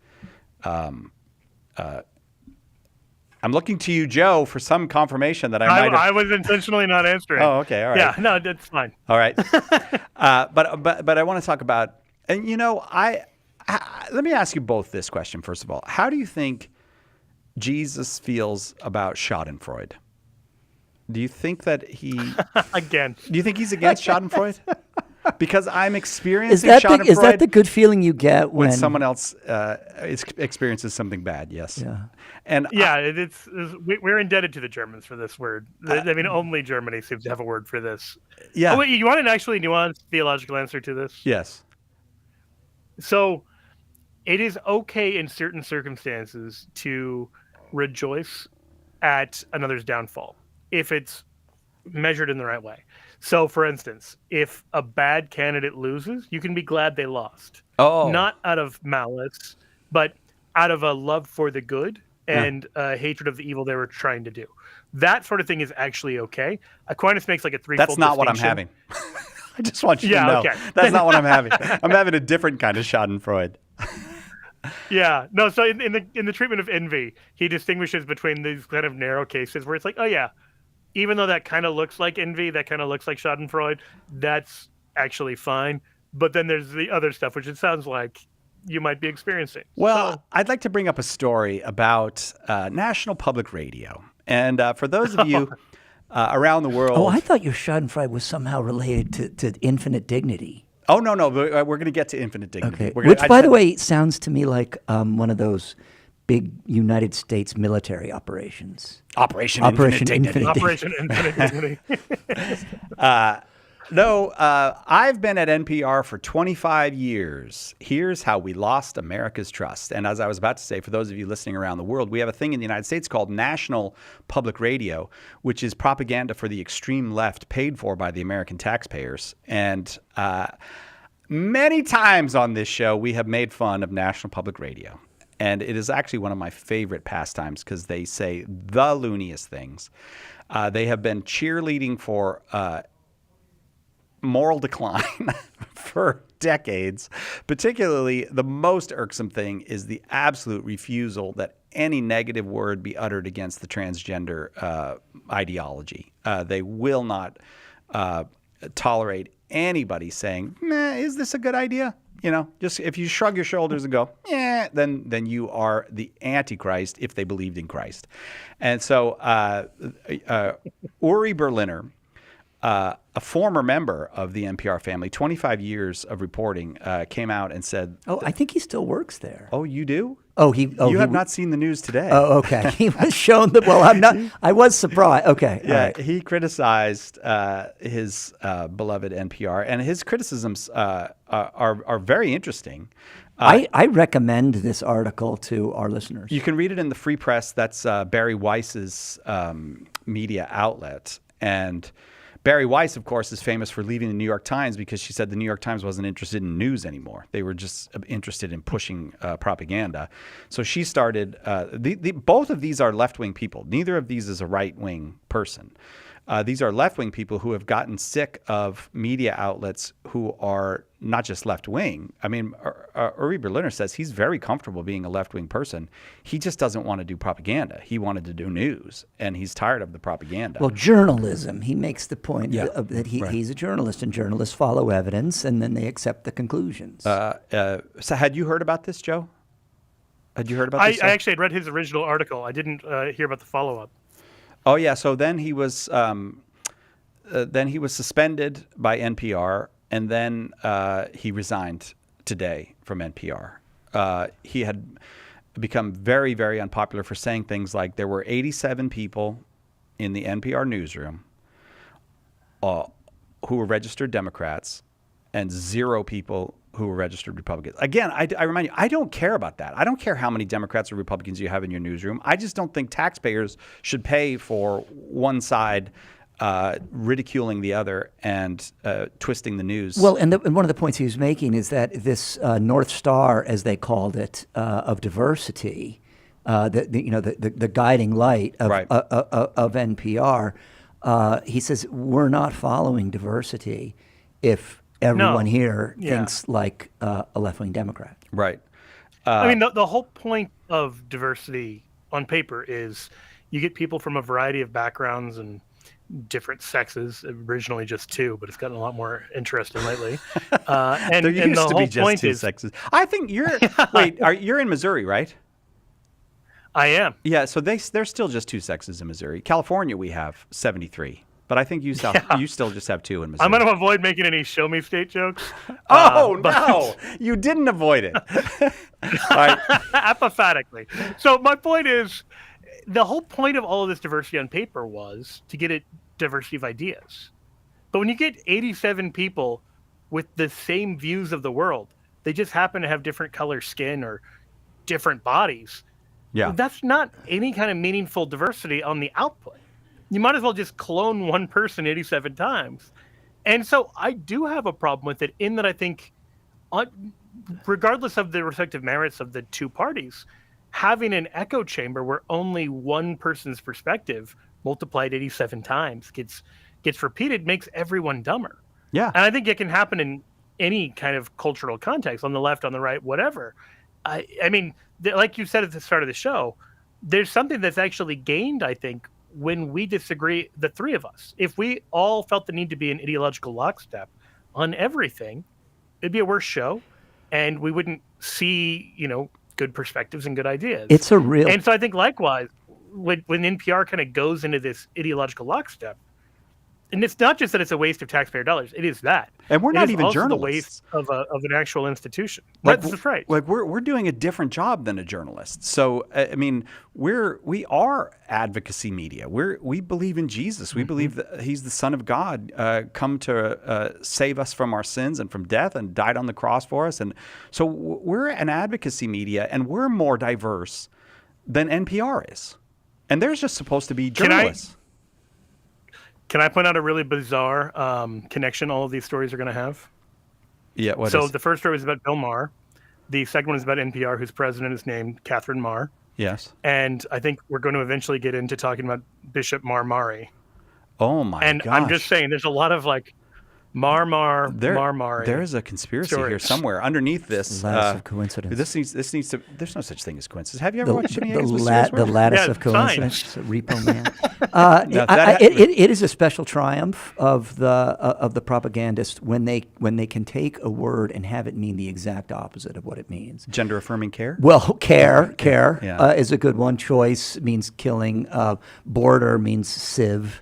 I'm looking to you, Joe, for some confirmation that I was intentionally not answering. Oh, okay, all right. Yeah, no, that's fine. All right. But I want to talk about, and let me ask you both this question first of all. How do you think Jesus feels about Schadenfreude? Do you think that he again? Do you think he's against Schadenfreude? Because I'm experiencing Schadenfreude. Is that the good feeling you get when someone else experiences something bad? Yes. Yeah. And we're indebted to the Germans for this word. I mean, only Germany seems to have a word for this. Yeah. Oh, wait, you want an actually nuanced theological answer to this? Yes. So, it is okay in certain circumstances to rejoice at another's downfall if it's measured in the right way. So, for instance, if a bad candidate loses, you can be glad they lost. Oh. Not out of malice, but out of a love for the good and hatred of the evil they were trying to do. That sort of thing is actually okay. Aquinas makes like a threefold That's not what I'm having. I just want you to know. Okay. That's not what I'm having. I'm having a different kind of Schadenfreude. Yeah. No, so in the treatment of envy, he distinguishes between these kind of narrow cases where it's like, oh yeah, even though that kind of looks like envy, that kind of looks like Schadenfreude, that's actually fine. But then there's the other stuff, which it sounds like you might be experiencing. Well, I'd like to bring up a story about National Public Radio. And for those of you around the world... Oh, I thought your Schadenfreude was somehow related to infinite dignity. Oh, no. We're going to get to infinite dignity. Okay. Which, by the way, sounds to me like one of those big United States military operations. Operation Infinite Dignity. Operation Infinite Dignity. No, I've been at NPR for 25 years. Here's how we lost America's trust. And as I was about to say, for those of you listening around the world, we have a thing in the United States called National Public Radio, which is propaganda for the extreme left paid for by the American taxpayers. And Many times on this show, we have made fun of National Public Radio. And it is actually one of my favorite pastimes because they say the looniest things. They have been cheerleading for moral decline for decades. Particularly, the most irksome thing is the absolute refusal that any negative word be uttered against the transgender ideology. They will not tolerate anybody saying, is this a good idea? You know, just if you shrug your shoulders and go, yeah, then you are the Antichrist if they believed in Christ. And so Uri Berliner, a former member of the NPR family, 25 years of reporting, came out and said, Oh, I think he still works there. Oh, you do? You have not seen the news today. Oh, okay. He was shown that. Well, I'm not. I was surprised. Okay. Yeah, right. he criticized his beloved NPR, and his criticisms are very interesting. I recommend this article to our listeners. You can read it in the Free Press. That's Barry Weiss's media outlet, and Barry Weiss, of course, is famous for leaving the New York Times because she said the New York Times wasn't interested in news anymore. They were just interested in pushing propaganda. So she started both of these are left-wing people. Neither of these is a right-wing person. These are left-wing people who have gotten sick of media outlets who are not just left-wing. I mean, Uri Berliner says he's very comfortable being a left-wing person. He just doesn't want to do propaganda. He wanted to do news, and he's tired of the propaganda. Well, journalism. He makes the point that he's a journalist, and journalists follow evidence, and then they accept the conclusions. So had you heard about this, Joe? Had you heard about this? I actually had read his original article. I didn't hear about the follow-up. Oh yeah, so then he was suspended by NPR, and then he resigned today from NPR. He had become very, very unpopular for saying things like there were 87 people in the NPR newsroom who were registered Democrats and 0 people who were registered Republicans. Again, I remind you, I don't care about that. I don't care how many Democrats or Republicans you have in your newsroom. I just don't think taxpayers should pay for one side ridiculing the other and twisting the news. Well, and one of the points he was making is that this North Star, as they called it, of diversity, the guiding light of NPR, he says we're not following diversity if everyone here thinks like a left-wing Democrat. Right. I mean, the whole point of diversity on paper is you get people from a variety of backgrounds and different sexes. Originally just 2, but it's gotten a lot more interesting lately. And there used the to whole be just point 2 is, sexes. I think you're you're in Missouri, right? I am. Yeah, so there's still just 2 sexes in Missouri. California, we have 73. But I think you still just have 2 in Missouri. I'm going to avoid making any show me state jokes. No, you didn't avoid it. Right. Apophatically. So my point is, the whole point of all of this diversity on paper was to get a diversity of ideas. But when you get 87 people with the same views of the world, they just happen to have different color skin or different bodies. Yeah. That's not any kind of meaningful diversity on the output. You might as well just clone one person 87 times. And so I do have a problem with it in that I think, regardless of the respective merits of the 2 parties, having an echo chamber where only one person's perspective multiplied 87 times gets repeated makes everyone dumber. Yeah. And I think it can happen in any kind of cultural context, on the left, on the right, whatever. I mean, like you said at the start of the show, there's something that's actually gained, I think, when we disagree, the 3 of us. If we all felt the need to be in ideological lockstep on everything, it'd be a worse show, and we wouldn't see, good perspectives and good ideas. It's a real... And so I think likewise, when NPR kind of goes into this ideological lockstep, and it's not just that it's a waste of taxpayer dollars, it is that. And we're not even also journalists. The waste of an actual institution. That's right. Like we're doing a different job than a journalist. So I mean, we are advocacy media. We believe in Jesus. We believe that He's the Son of God, come to save us from our sins and from death, and died on the cross for us. And so we're an advocacy media, and we're more diverse than NPR is. And there's just supposed to be journalists. Can I point out a really bizarre connection all of these stories are going to have? Yeah. The first story was about Bill Maher. The second one is about NPR, whose president is named Catherine Maher. Yes. And I think we're going to eventually get into talking about Bishop Marmari. Oh my gosh. And I'm just saying, there's a lot of like Marmari. There is a conspiracy here somewhere underneath this. Lattice of coincidence. This needs to. There's no such thing as coincidence. Have you ever watched Jimmy the Aguilar's Mysterious the World? lattice of coincidence? Repo Man. It is a special triumph of the propagandist when they can take a word and have it mean the exact opposite of what it means. Gender affirming care. Well, care Yeah. is a good one. Choice means killing. Border means sieve.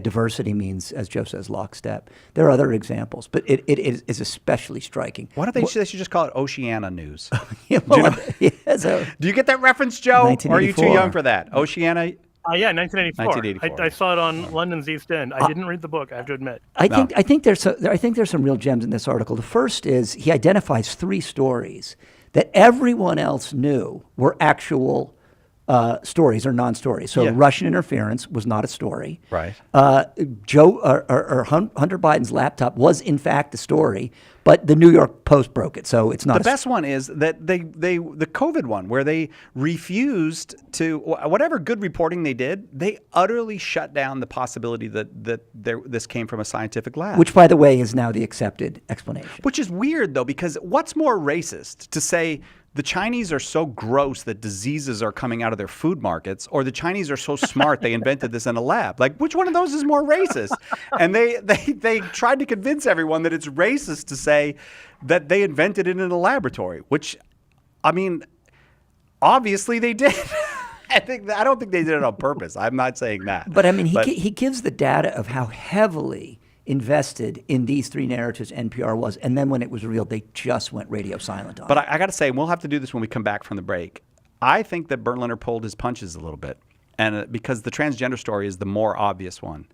Diversity means, as Joe says, lockstep. There are other examples, but it is especially striking. Why don't they should just call it Oceania News? Do you get that reference, Joe? Or are you too 1984. young for that? Oceania? 1984. I saw it on London's East End. I didn't read the book, I have to admit. I think there's some real gems in this article. The first is he identifies 3 stories that everyone else knew were actual stories or non-stories. So Russian interference was not a story. Right. Hunter Biden's laptop was in fact a story, but the New York Post broke it, so it's not. The best one is that the COVID one, where they refused to, whatever good reporting they did, they utterly shut down the possibility that this came from a scientific lab. Which, by the way, is now the accepted explanation. Which is weird, though, because what's more racist, to say the Chinese are so gross that diseases are coming out of their food markets, or the Chinese are so smart they invented this in a lab? Like, which one of those is more racist? And they tried to convince everyone that it's racist to say that they invented it in a laboratory, which, I mean, obviously they did. I don't think they did it on purpose. I'm not saying that. But I mean, he gives the data of how heavily invested in these 3 narratives NPR was, and then when it was revealed, they just went radio silent on it. But I got to say, and we'll have to do this when we come back from the break, I think that Berliner pulled his punches a little bit, and because the transgender story is the more obvious one.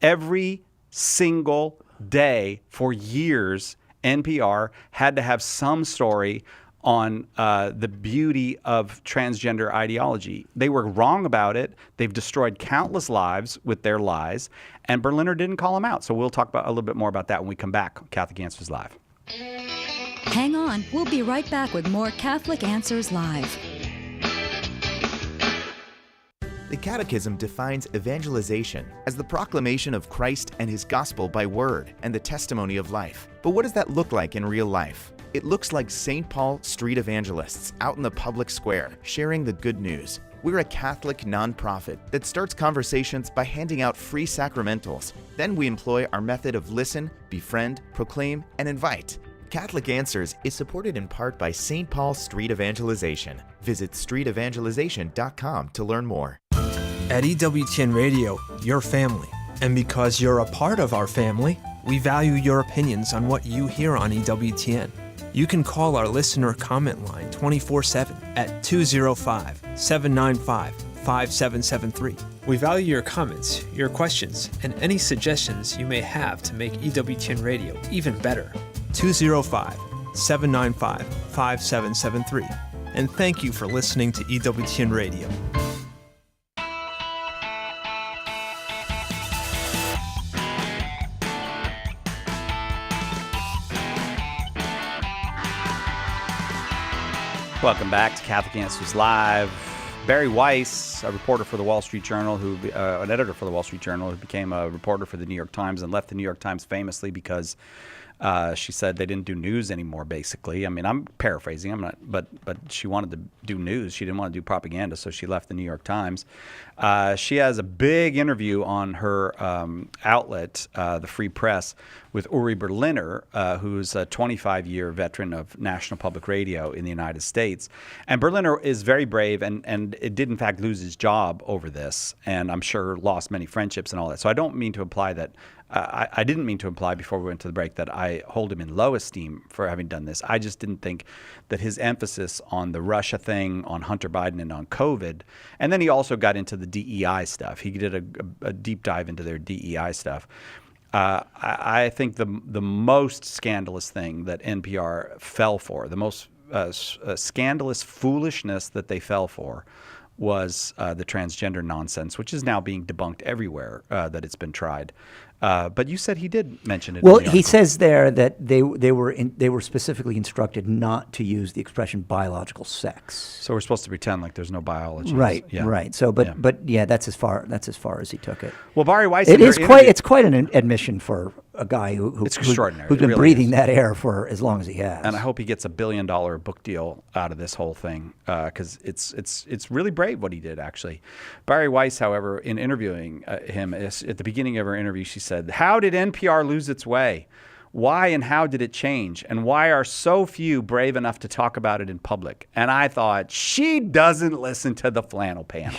Every single day for years, NPR had to have some story on the beauty of transgender ideology. They were wrong about it. They've destroyed countless lives with their lies, and Berliner didn't call them out. So we'll talk about a little bit more about that when we come back. Catholic Answers Live. Hang on. We'll be right back with more Catholic Answers Live. The Catechism defines evangelization as the proclamation of Christ and His gospel by word and the testimony of life. But what does that look like in real life? It looks like St. Paul street evangelists out in the public square sharing the good news. We're a Catholic nonprofit that starts conversations by handing out free sacramentals. Then we employ our method of listen, befriend, proclaim, and invite. Catholic Answers is supported in part by St. Paul Street Evangelization. Visit streetevangelization.com to learn more. At EWTN Radio, your family. And because you're a part of our family, we value your opinions on what you hear on EWTN. You can call our listener comment line 24/7 at 205-795-5773. We value your comments, your questions, and any suggestions you may have to make EWTN Radio even better. 205-795-5773. And thank you for listening to EWTN Radio. Welcome back to Catholic Answers Live. Barry Weiss, a reporter for the Wall Street Journal, an editor for the Wall Street Journal, who became a reporter for the New York Times and left the New York Times famously because she said they didn't do news anymore, basically. I mean, I'm paraphrasing. I'm not, but she wanted to do news. She didn't want to do propaganda, so she left the New York Times. She has a big interview on her outlet, the Free Press, with Uri Berliner, who's a 25-year veteran of National Public Radio in the United States. And Berliner is very brave and it did, in fact, lose his job over this, and I'm sure lost many friendships and all that. So I don't mean to imply that I didn't mean to imply before we went to the break that I hold him in low esteem for having done this. I just didn't think that his emphasis on the Russia thing, on Hunter Biden, and on COVID, and then he also got into the DEI stuff. He did a deep dive into their DEI stuff. I think the most scandalous thing that NPR fell for, the most scandalous foolishness that they fell for, was the transgender nonsense, which is now being debunked everywhere that it's been tried. But you said he did mention it. Well, in the he article. says there that they were specifically instructed not to use the expression biological sex. So we're supposed to pretend like there's no biology. Right, Yeah. right. So, but that's as far as he took it. Well, Barry Weiss. It's quite an admission for a guy it's extraordinary. who's It been really breathing is. that air for as long as he has. And I hope he gets $1 billion book deal out of this whole thing because it's really brave what he did, actually. Barry Weiss, however, in interviewing him at the beginning of her interview, she said, "How did NPR lose its way? Why and how did it change? And why are so few brave enough to talk about it in public?" And I thought, she doesn't listen to the flannel panel.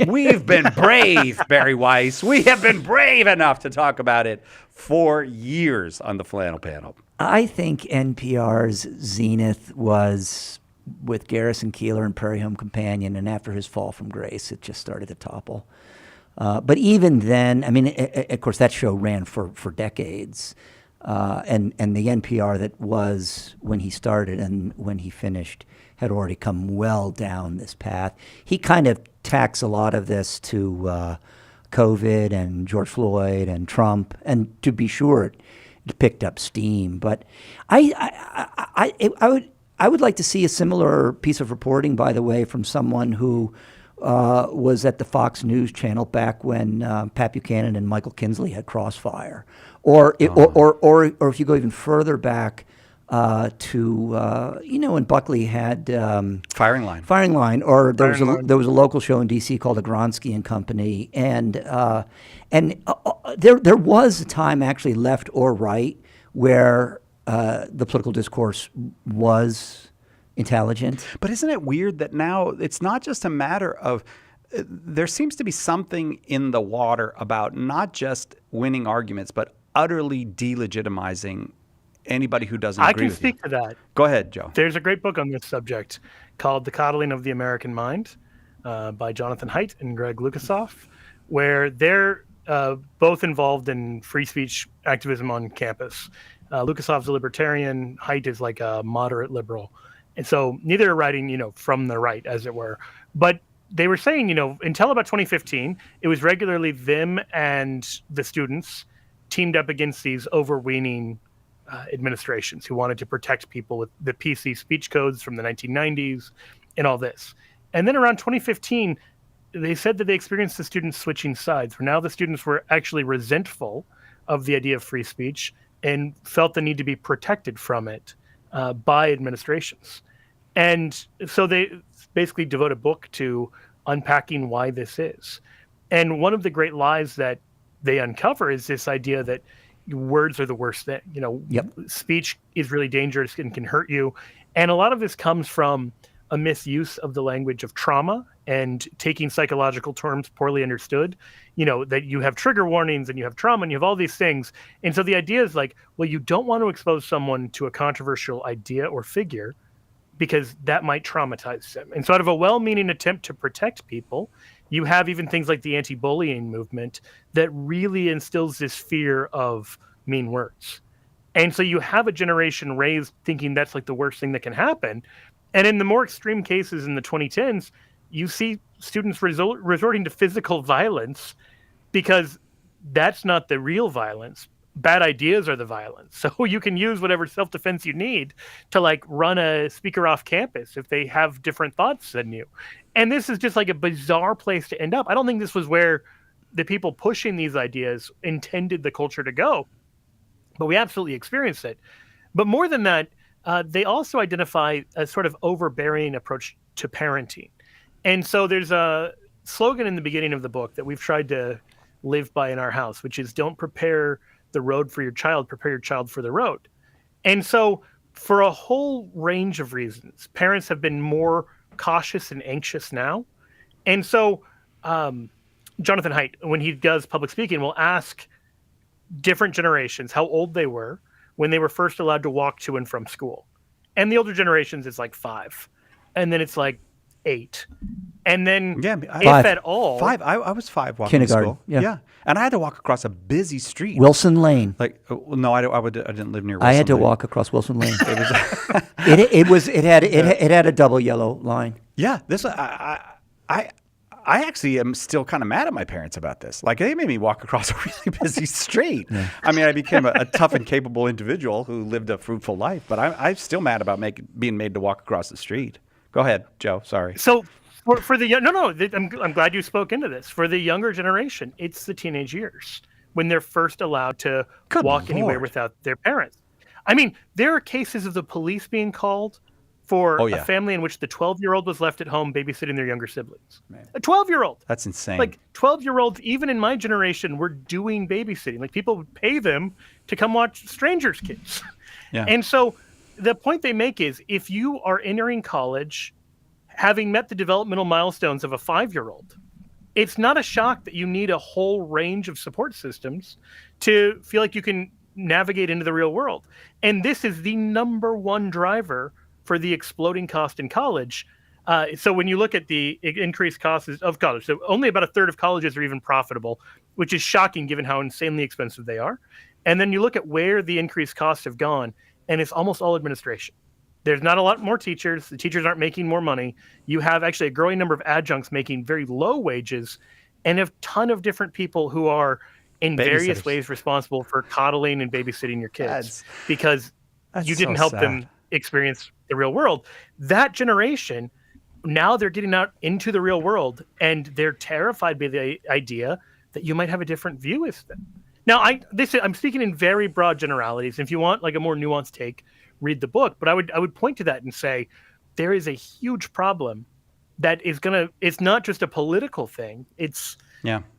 We've been brave, Barry Weiss. We have been brave enough to talk about it for years on the flannel panel. I think NPR's zenith was with Garrison Keillor and Prairie Home Companion, and after his fall from grace, it just started to topple. But even then, I mean, of course, that show ran for decades. And the NPR that was when he started and when he finished had already come well down this path. He kind of tacks a lot of this to COVID and George Floyd and Trump, and to be sure, it picked up steam. But I would like to see a similar piece of reporting, by the way, from someone who was at the Fox News channel back when Pat Buchanan and Michael Kinsley had Crossfire, or if you go even further back to when Buckley had Firing Line. or there was a local show in D.C. called Agronsky and Company, and there was a time, actually, left or right, where the political discourse was intelligent. But isn't it weird that now it's not just a matter of there seems to be something in the water about not just winning arguments, but utterly delegitimizing anybody who doesn't agree with you. I can speak to that. Go ahead, Joe. There's a great book on this subject called The Coddling of the American Mind by Jonathan Haidt and Greg Lukisoff, where they're both involved in free speech activism on campus. Lukisoff's a libertarian. Haidt is like a moderate liberal. And so neither are writing, from the right, as it were. But they were saying, until about 2015, it was regularly them and the students teamed up against these overweening administrations who wanted to protect people with the PC speech codes from the 1990s and all this. And then around 2015, they said that they experienced the students switching sides, where now the students were actually resentful of the idea of free speech and felt the need to be protected from it by administrations. And so they basically devote a book to unpacking why this is. And one of the great lies that they uncover is this idea that words are the worst thing. Speech is really dangerous and can hurt you. And a lot of this comes from a misuse of the language of trauma and taking psychological terms poorly understood, that you have trigger warnings and you have trauma and you have all these things. And so the idea is like, well, you don't want to expose someone to a controversial idea or figure because that might traumatize them. And so out of a well-meaning attempt to protect people, you have even things like the anti-bullying movement that really instills this fear of mean words. And so you have a generation raised thinking that's like the worst thing that can happen. And in the more extreme cases in the 2010s, you see students resorting to physical violence because that's not the real violence. Bad ideas are the violence. So you can use whatever self-defense you need to run a speaker off campus if they have different thoughts than you. And this is just like a bizarre place to end up. I don't think this was where the people pushing these ideas intended the culture to go, but we absolutely experienced it. But more than that, they also identify a sort of overbearing approach to parenting. And so there's a slogan in the beginning of the book that we've tried to live by in our house, which is don't prepare the road for your child, prepare your child for the road. And so for a whole range of reasons, parents have been more cautious and anxious now. And so Jonathan Haidt, when he does public speaking, will ask different generations how old they were when they were first allowed to walk to and from school. And the older generations, it's like 5. And then it's like 8. And then, if at all, 5. I was 5 walking to Kindergarten, school. yeah. And I had to walk across a busy street. Wilson Lane. No, I didn't live near Wilson I had to Lane. walk across Wilson Lane. It had a double yellow line. Yeah, I actually am still kind of mad at my parents about this. Like, they made me walk across a really busy street. Yeah. I mean, I became a tough and capable individual who lived a fruitful life, but I'm still mad about being made to walk across the street. Go ahead, Joe. Sorry. So for the I'm glad you spoke into this. For the younger generation, it's the teenage years when they're first allowed to walk anywhere without their parents. I mean, there are cases of the police being called for a family in which the 12-year-old was left at home babysitting their younger siblings. Man. A 12-year-old. That's insane. Like 12-year-olds, even in my generation, were doing babysitting. Like people would pay them to come watch strangers' kids. Yeah. And so the point they make is if you are entering college, having met the developmental milestones of a 5-year-old, it's not a shock that you need a whole range of support systems to feel like you can navigate into the real world. And this is the number one driver for the exploding cost in college. So when you look at the increased costs of college, so only about a third of colleges are even profitable, which is shocking given how insanely expensive they are. And then you look at where the increased costs have gone, and it's almost all administration. There's not a lot more teachers. The teachers aren't making more money. You have actually a growing number of adjuncts making very low wages, and a ton of different people who are in various ways responsible for coddling and babysitting your kids because you didn't help them experience the real world. That generation, now they're getting out into the real world and they're terrified by the idea that you might have a different view as them. Now, I'm speaking in very broad generalities. If you want like a more nuanced take, read the book. But I would point to that and say there is a huge problem that is it's not just a political thing. It's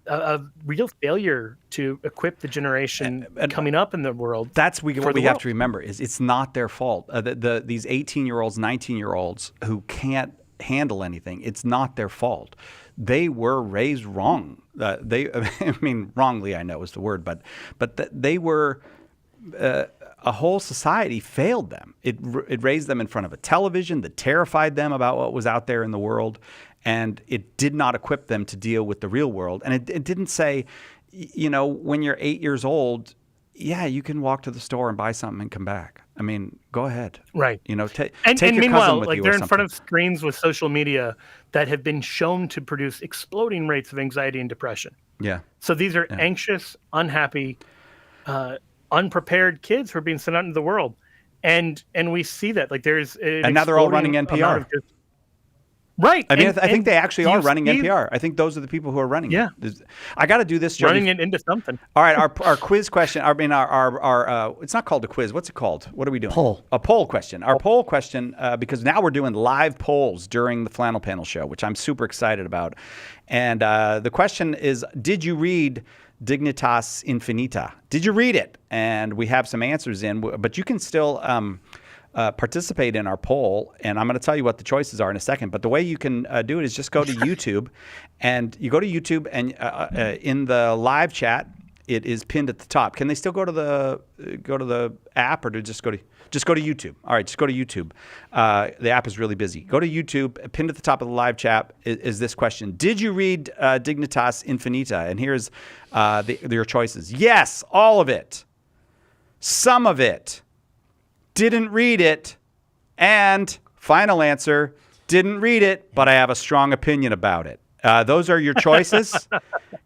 a real failure to equip the generation coming up in the world. That's what we have to remember is it's not their fault. These 18-year-olds, 19-year-olds who can't handle anything, it's not their fault. They were raised wrong. I mean, wrongly, I know is the word, but they were. A whole society failed them. It raised them in front of a television that terrified them about what was out there in the world, and it did not equip them to deal with the real world. And it didn't say, when you're 8 years old, you can walk to the store and buy something and come back. I mean, go ahead. Right. Take and your meanwhile, cousin with like you they're or in something. front of screens with social media that have been shown to produce exploding rates of anxiety and depression. Yeah. So these are anxious, unhappy, unprepared kids who are being sent out into the world, and we see that like there's and now they're all running NPR. Right. I mean, I think they actually are running NPR. I think those are the people who are running it. I got to do this, Joe. Running it into something. All right, our quiz question. I mean, our it's not called a quiz. What's it called? What are we doing? A poll question. Our poll question, because now we're doing live polls during the Flannel Panel show, which I'm super excited about. And the question is, did you read Dignitas Infinita? Did you read it? And we have some answers in, but you can still participate in our poll, and I'm going to tell you what the choices are in a second. But the way you can do it is just go to YouTube, and you go to YouTube, and in the live chat, it is pinned at the top. Can they still go to the app, or just go to YouTube? All right, just go to YouTube. The app is really busy. Go to YouTube. Pinned at the top of the live chat is this question: did you read Dignitas Infinita? And here's your choices: yes, all of it, some of it, didn't read it, and final answer, didn't read it, but I have a strong opinion about it. Those are your choices.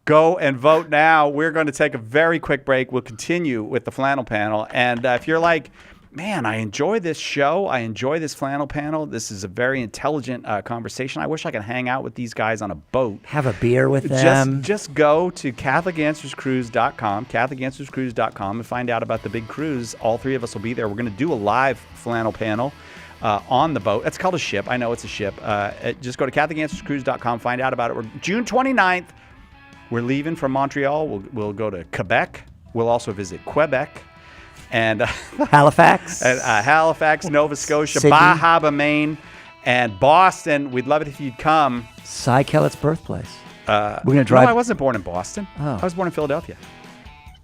Go and vote now. We're going to take a very quick break. We'll continue with the Flannel Panel. And if you're like, man, I enjoy this show. I enjoy this Flannel Panel. This is a very intelligent conversation. I wish I could hang out with these guys on a boat. Have a beer with them. Just go to CatholicAnswersCruise.com, CatholicAnswersCruise.com, and find out about the big cruise. All three of us will be there. We're going to do a live Flannel Panel on the boat. It's called a ship. I know it's a ship. Just go to CatholicAnswersCruise.com, find out about it. June 29th, we're leaving from Montreal. We'll go to Quebec. We'll also visit Quebec. And Halifax, Halifax, Nova Scotia, Sydney. Bahaba, Maine, and Boston. We'd love it if you'd come. Cy Kellett's birthplace. We're going to drive. No, I wasn't born in Boston. Oh. I was born in Philadelphia.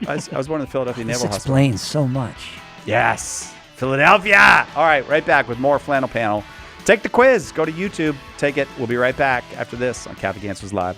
I was born in the Philadelphia Naval This Hospital. explains so much. Yes, Philadelphia. All right, right back with more Flannel Panel. Take the quiz. Go to YouTube. Take it. We'll be right back after this on Catholic Answers Live.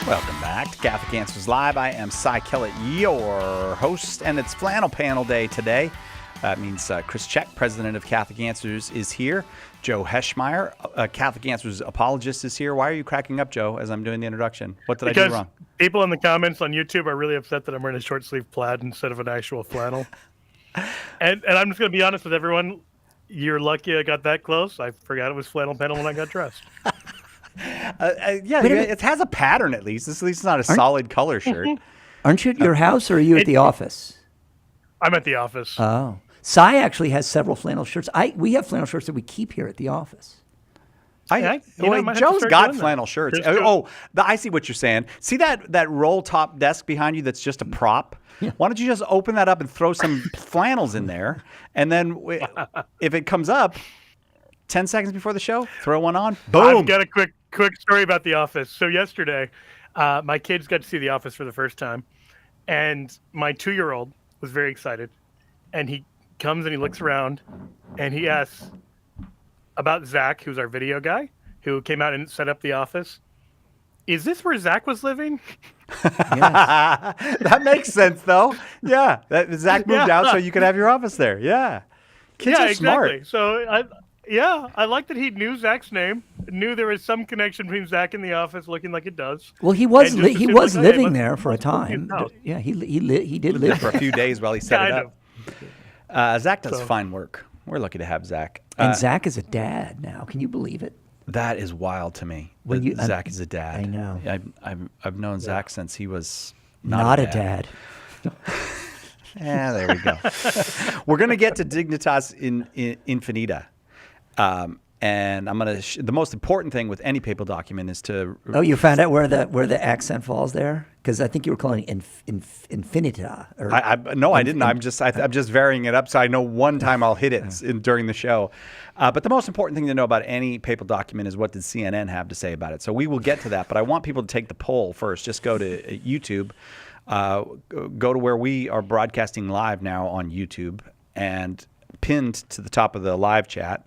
Welcome back to Catholic Answers Live. I am Cy Kellett, your host, and it's Flannel Panel Day today. That means Chris Check, president of Catholic Answers, is here. Joe Heschmeyer, Catholic Answers apologist, is here. Why are you cracking up, Joe, as I'm doing the introduction? What did I do wrong? People in the comments on YouTube are really upset that I'm wearing a short sleeve plaid instead of an actual flannel. and I'm just going to be honest with everyone. You're lucky I got that close. I forgot it was Flannel Panel when I got dressed. It has a pattern at least. At least it's not a solid color shirt. Aren't you at your house, or are you at the office? I'm at the office. Oh. Cy actually has several flannel shirts. We have flannel shirts that we keep here at the office. Joe's got flannel shirts. I see what you're saying. See that roll top desk behind you that's just a prop? Yeah. Why don't you just open that up and throw some flannels in there? And then if it comes up 10 seconds before the show, throw one on. Boom. I've got a quick story about The Office. So yesterday, my kids got to see The Office for the first time. And my 2-year-old was very excited. And he comes and he looks around and he asks about Zach, who's our video guy, who came out and set up The Office. Is this where Zach was living? That makes sense, though. Yeah, Zach moved out so you could have your office there. Yeah, kids are exactly. smart. So I like that he knew Zach's name, knew there was some connection between Zach and The Office, looking like it does. Well, he was living there for a time. Yeah, he did live for a few days while he set it up. Zach does fine work. We're lucky to have Zach. And Zach is a dad now. Can you believe it? That is wild to me. Zach is a dad. I know. I've known Zach since he was not a dad. Yeah, there we go. We're going to get to Dignitas Infinita. And I'm going to the most important thing with any papal document is to you found out where the accent falls there? Because I think you were calling it infinita. No, I didn't. I'm just varying it up so I know one time I'll hit it during the show. But the most important thing to know about any papal document is what did CNN have to say about it. So we will get to that, but I want people to take the poll first. Just go to YouTube, go to where we are broadcasting live now on YouTube, and pinned to the top of the live chat,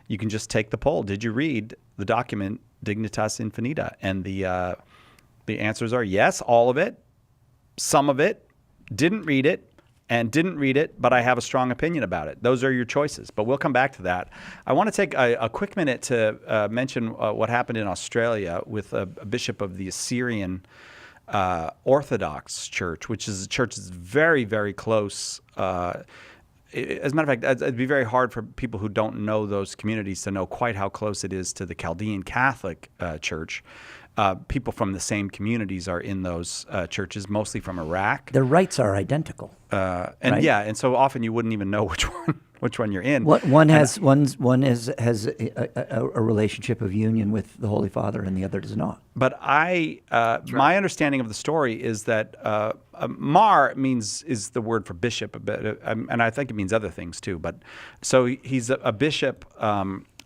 you can just take the poll. Did you read the document Dignitas Infinita? And the answers are yes, all of it, some of it, didn't read it, and didn't read it, but I have a strong opinion about it. Those are your choices, but we'll come back to that. I want to take a quick minute to mention what happened in Australia with a bishop of the Assyrian Orthodox Church, which is a church that's very, very close. As a matter of fact, it'd be very hard for people who don't know those communities to know quite how close it is to the Chaldean Catholic Church. People from the same communities are in those churches, mostly from Iraq. Their rites are identical. Right? And so often you wouldn't even know which one you're in. One has a relationship of union with the Holy Father, and the other does not. But my understanding of the story is that mar is the word for bishop, and I think it means other things too. But so he's a bishop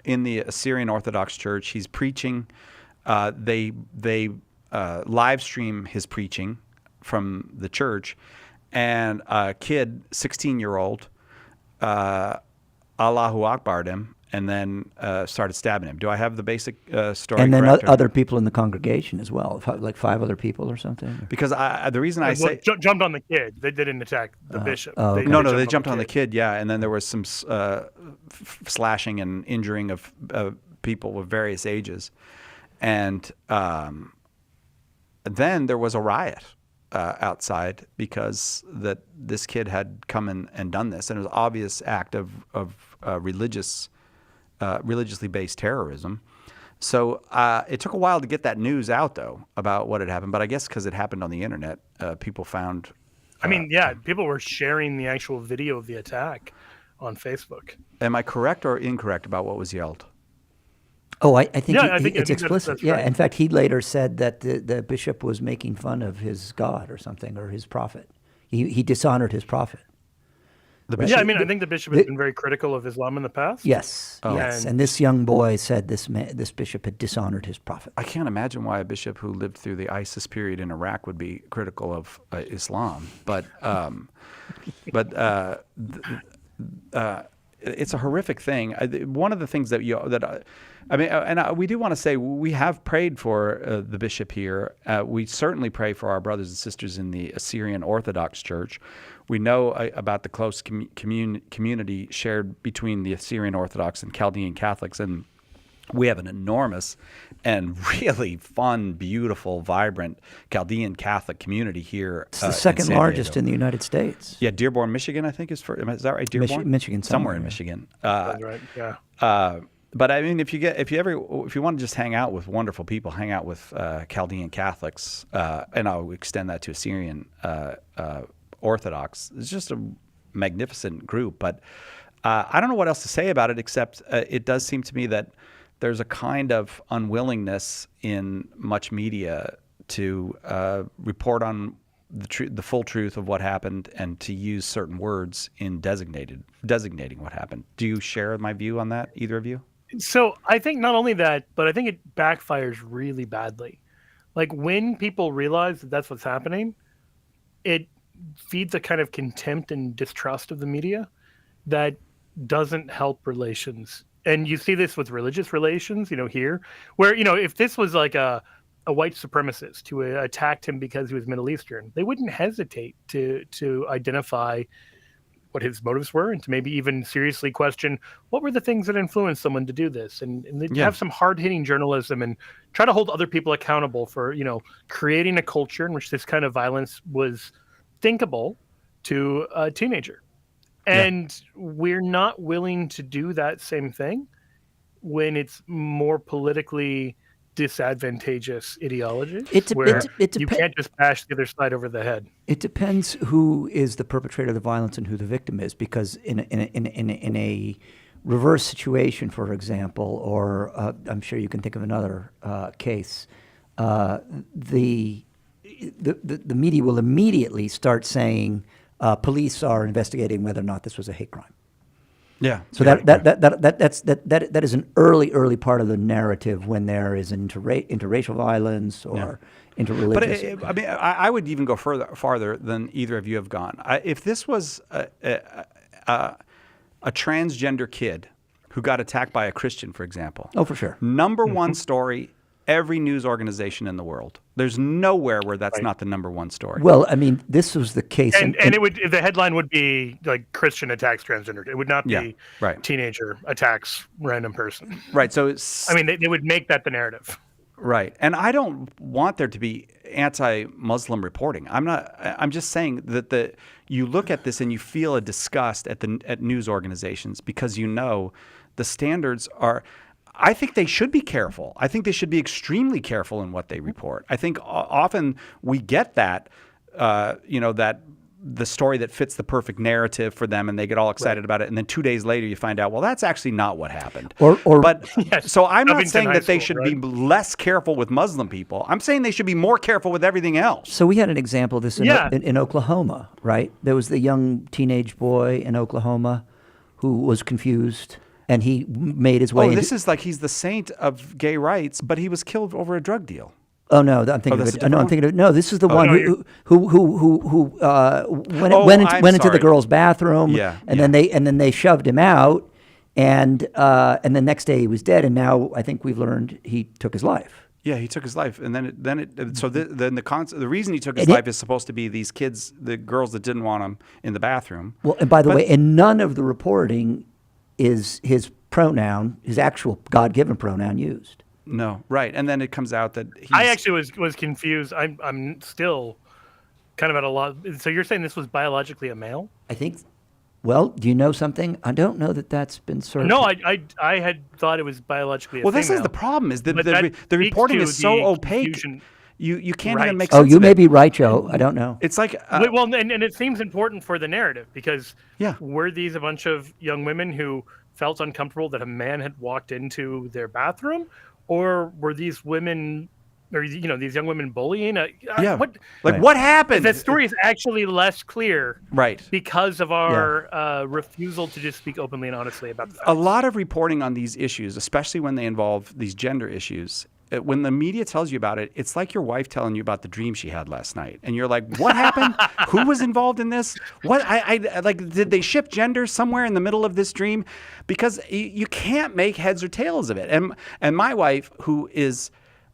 in the Assyrian Orthodox Church. He's preaching. They live stream his preaching from the church, and a kid, 16-year-old, Allahu Akbar'd him, and then started stabbing him. Do I have the basic story? And then correct, other people in the congregation as well, like 5 other people or something. Because the reason I say jumped on the kid, they didn't attack the bishop. Okay. They jumped on the kid. Yeah, and then there was some slashing and injuring of people of various ages. And then there was a riot outside because this kid had come and done this, and it was an obvious act of religiously based terrorism. So it took a while to get that news out, though, about what had happened. But I guess because it happened on the internet, people found. People were sharing the actual video of the attack on Facebook. Am I correct or incorrect about what was yelled? Oh, I think it's explicit. That's right. In fact, he later said that the bishop was making fun of his God or something, or his prophet. He dishonored his prophet. I think the bishop has been very critical of Islam in the past. Yes, yes. And this young boy said this bishop had dishonored his prophet. I can't imagine why a bishop who lived through the ISIS period in Iraq would be critical of Islam, but it's a horrific thing. One of the things that we do want to say we have prayed for the bishop here. We certainly pray for our brothers and sisters in the Assyrian Orthodox Church. We know about the close community shared between the Assyrian Orthodox and Chaldean Catholics, and we have an enormous and really fun, beautiful, vibrant Chaldean Catholic community here. It's the second largest in the United States. Yeah, Dearborn, Michigan, I think is is that right? Dearborn, Michigan, somewhere in Michigan. That's right. Yeah. But I mean, if you want to just hang out with wonderful people, hang out with Chaldean Catholics, and I'll extend that to Assyrian Orthodox. It's just a magnificent group. But I don't know what else to say about it, except it does seem to me that there's a kind of unwillingness in much media to report on the full truth of what happened and to use certain words in designating what happened. Do you share my view on that, either of you? So I think not only that, but I think it backfires really badly. Like when people realize that that's what's happening, it feeds a kind of contempt and distrust of the media that doesn't help relations. And you see this with religious relations, here, where, if this was like a white supremacist who attacked him because he was Middle Eastern, they wouldn't hesitate to identify what his motives were and to maybe even seriously question what were the things that influenced someone to do this, and they'd have some hard-hitting journalism and try to hold other people accountable for, creating a culture in which this kind of violence was thinkable to a teenager. And we're not willing to do that same thing when it's more politically disadvantageous ideology, where you can't just bash the other side over the head. It depends who is the perpetrator of the violence and who the victim is, because in a reverse situation, for example, or I'm sure you can think of another case, the media will immediately start saying police are investigating whether or not this was a hate crime. Yeah. So that is an early part of the narrative when there is interracial violence or interreligious. But I would even go farther than either of you have gone. If this was a transgender kid who got attacked by a Christian, for example. Oh, for sure. Number one story, every news organization in the world. There's nowhere where that's not the number one story. Well, I mean, this was the case. And the headline would be like Christian attacks transgender. It would not be teenager attacks random person. Right. So they would make that the narrative. Right. And I don't want there to be anti-Muslim reporting. I'm just saying that you look at this and you feel a disgust at news organizations because the standards are. I think they should be careful. I think they should be extremely careful in what they report. I think often we get that, that the story that fits the perfect narrative for them, and they get all excited about it, and then 2 days later you find out, well, that's actually not what happened. So I'm not saying that they should be less careful with Muslim people. I'm saying they should be more careful with everything else. So we had an example of this in Oklahoma, right? There was the young teenage boy in Oklahoma who was confused. And he made his way. This is like he's the saint of gay rights, but he was killed over a drug deal. Oh no, I'm thinking this is the one who went into the girl's bathroom, and then they shoved him out, and the next day he was dead, and now I think we've learned he took his life. Yeah, he took his life, and the reason he took his life is supposed to be these kids, the girls that didn't want him in the bathroom. Well, and by the way, and none of the reporting is his pronoun, his actual God-given pronoun used. No, right. And then it comes out that I actually was confused. I'm still kind of at a loss. So you're saying this was biologically a male? I think. Well, do you know something? I don't know that that's been certified. No, I had thought it was biologically a female. Well, this is the problem, is that the reporting is so opaque. You can't even make sense of it. Oh, you may be be right, Joe. I don't know. It's like... and it seems important for the narrative because were these a bunch of young women who felt uncomfortable that a man had walked into their bathroom? Or were these women... or these young women bullying? What happened? The story is actually less clear, right? Because of our refusal to just speak openly and honestly about the facts. A lot of reporting on these issues, especially when they involve these gender issues, when the media tells you about it, it's like your wife telling you about the dream she had last night, and you're like, "What happened? Who was involved in this? What? I like? Did they shift gender somewhere in the middle of this dream?" Because you can't make heads or tails of it. And my wife, who is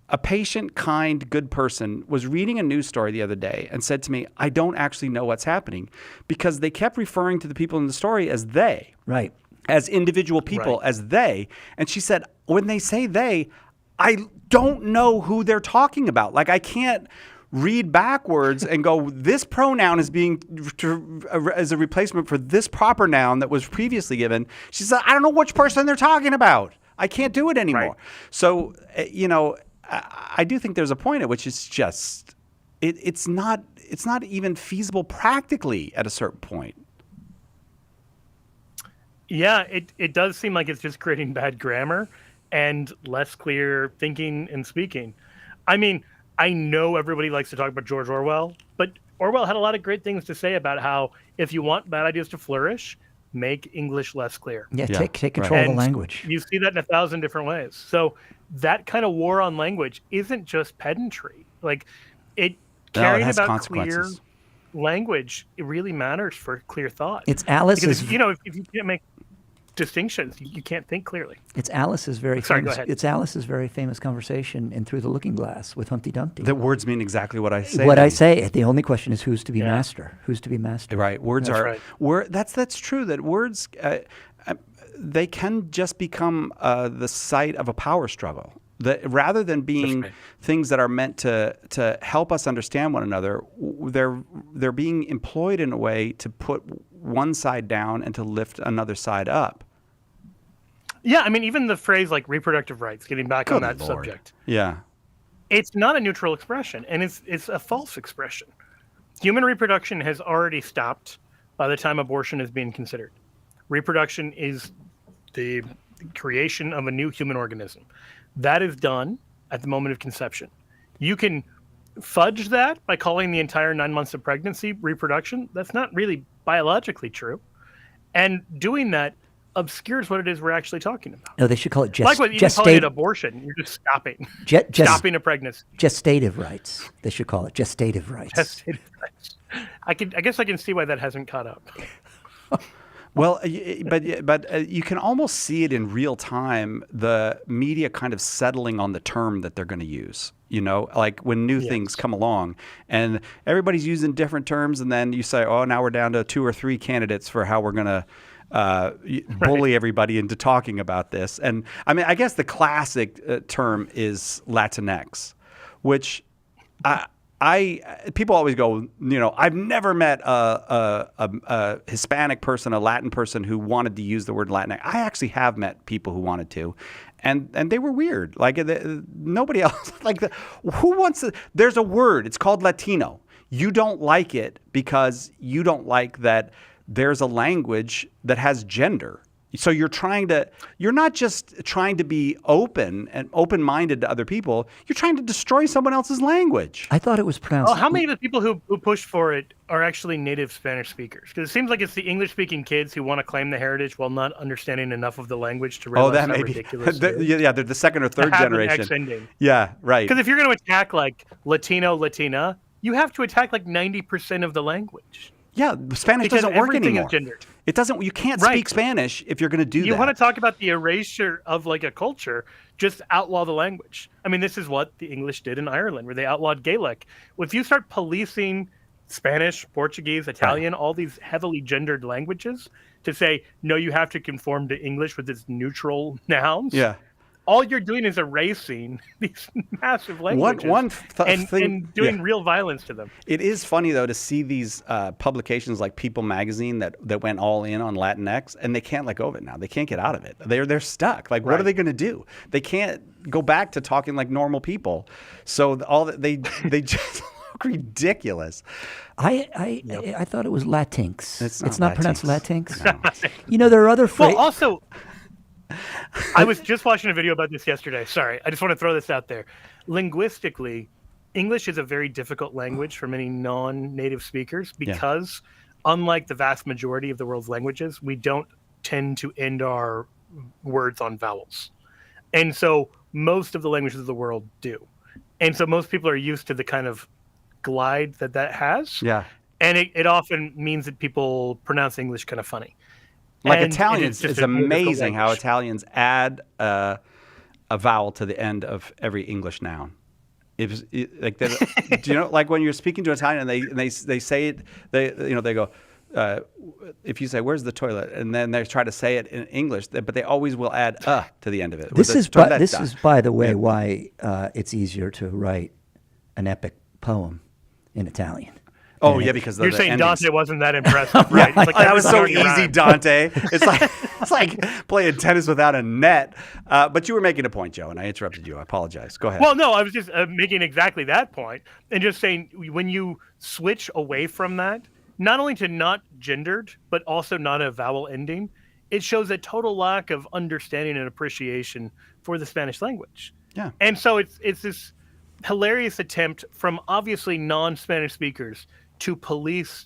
a patient, kind, good person, was reading a news story the other day and said to me, "I don't actually know what's happening," because they kept referring to the people in the story as they. Right. As individual people, as they. And she said, when they say they, I don't know who they're talking about. Like, I can't read backwards and go, this pronoun is being as a replacement for this proper noun that was previously given. She said, I don't know which person they're talking about. I can't do it anymore. Right. So, I do think there's a point at which it's just, it's not even feasible practically at a certain point. Yeah, it does seem like it's just creating bad grammar and less clear thinking and speaking. I mean, I know everybody likes to talk about George Orwell, but Orwell had a lot of great things to say about how if you want bad ideas to flourish, make English less clear. Yeah, take control of the language. You see that in 1,000 different ways. So that kind of war on language isn't just pedantry. Like, caring about clear language, it really matters for clear thought. It's Alice's. Because, if you can't make distinctions, you can't think clearly. It's Alice's very famous. It's Alice's very famous conversation in Through the Looking Glass with Humpty Dumpty. That words mean exactly what I say. What I say. The only question is who's to be master. Who's to be master? Right. Words are. Right. That's true. That words, they can just become the site of a power struggle. Rather than being things that are meant to help us understand one another, they're being employed in a way to put one side down and to lift another side up. Yeah, I mean, even the phrase like reproductive rights, getting back on that subject. Yeah. It's not a neutral expression, and it's a false expression. Human reproduction has already stopped by the time abortion is being considered. Reproduction is the creation of a new human organism. That is done at the moment of conception. You can fudge that by calling the entire 9 months of pregnancy reproduction. That's not really biologically true. And doing that obscures what it is we're actually talking about. No, they should call it like what you calling it abortion. You're just stopping stopping a pregnancy. Gestative rights. They should call it gestative rights. Gestative rights. I guess I can see why that hasn't caught up. Well, but you can almost see it in real time, the media kind of settling on the term that they're going to use. Like when new things come along and everybody's using different terms, and then you say, oh, now we're down to 2 or 3 candidates for how we're going to bully everybody into talking about this. And I mean, I guess the classic term is Latinx, which people always go, I've never met a Hispanic person, a Latin person who wanted to use the word Latinx. I actually have met people who wanted to, and they were weird. Like nobody else. Who wants to? There's a word. It's called Latino. You don't like it because you don't like that there's a language that has gender. So you're not just trying to be open and open-minded to other people. You're trying to destroy someone else's language. I thought it was pronounced. Oh, how many of the people who push for it are actually native Spanish speakers? Because it seems like it's the English-speaking kids who want to claim the heritage while not understanding enough of the language to realize how ridiculous it is. Yeah, they're the second or third generation. X ending. Yeah, right. Because if you're going to attack like Latino, Latina, you have to attack like 90% of the language. Yeah, Spanish doesn't work anymore. Is gendered. It doesn't. You can't speak Spanish if you're going to do that. You want to talk about the erasure of like a culture, just outlaw the language. I mean, this is what the English did in Ireland, where they outlawed Gaelic. If you start policing Spanish, Portuguese, Italian, all these heavily gendered languages to say, no, you have to conform to English with its neutral nouns. Yeah. All you're doing is erasing these massive languages and doing real violence to them. It is funny, though, to see these publications like People magazine that went all in on Latinx, and they can't let go of it now. They can't get out of it. They're stuck. Like, what are they going to do? They can't go back to talking like normal people. So they just look ridiculous. I thought it was Latinx. It's not pronounced Latinx. No. There are other phrases. Well, also, I was just watching a video about this yesterday. Sorry, I just want to throw this out there. Linguistically, English is a very difficult language for many non-native speakers because, unlike the vast majority of the world's languages, we don't tend to end our words on vowels. And so most of the languages of the world do. And so most people are used to the kind of glide that has. Yeah. And it often means that people pronounce English kind of funny. Like And Italians, just it's a beautiful amazing how language. Italians add a vowel to the end of every English noun. Like do you know, like when you're speaking to an Italian and they say it, they go, if you say where's the toilet, and then they try to say it in English, but they always will add to the end of it. This is toiletta. by the way, why it's easier to write an epic poem in Italian. Oh yeah, because you're the saying endings. Dante wasn't that impressive, right? It's like that was so starting to easy, rhyme. Dante. It's like playing tennis without a net. But you were making a point, Joe, and I interrupted you. I apologize. Go ahead. Well, no, I was just making exactly that point, and just saying when you switch away from that, not only to not gendered, but also not a vowel ending, it shows a total lack of understanding and appreciation for the Spanish language. Yeah. And so it's this hilarious attempt from obviously non-Spanish speakers to police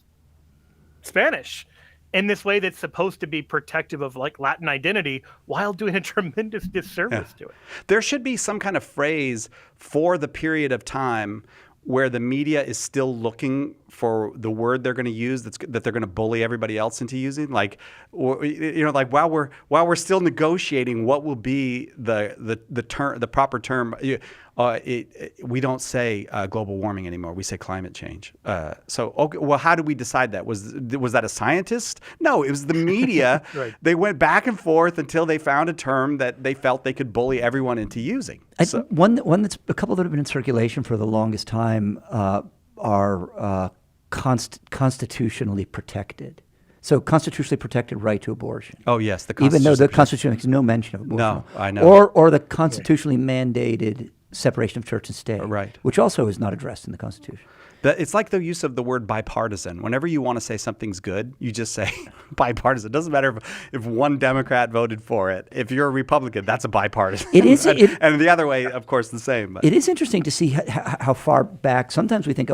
Spanish in this way that's supposed to be protective of like Latin identity while doing a tremendous disservice to it. There should be some kind of phrase for the period of time where the media is still looking for the word they're going to use that they're going to bully everybody else into using, like, or, like while we're still negotiating what will be the proper term. We don't say global warming anymore. We say climate change. Okay, well, how do we decide that? Was that a scientist? No, it was the media. Right. They went back and forth until they found a term that they felt they could bully everyone into using. One that's a couple that have been in circulation for the longest time are constitutionally protected. So constitutionally protected right to abortion. Oh yes, even though the Constitution makes no mention of abortion. No, I know. Or the constitutionally mandated separation of church and state, right? Which also is not addressed in the Constitution. It's like the use of the word bipartisan. Whenever you want to say something's good, you just say bipartisan. It doesn't matter if one Democrat voted for it. If you're a Republican, that's a bipartisan. It is, and the other way, of course, the same. But. It is interesting to see how far back. Sometimes we think,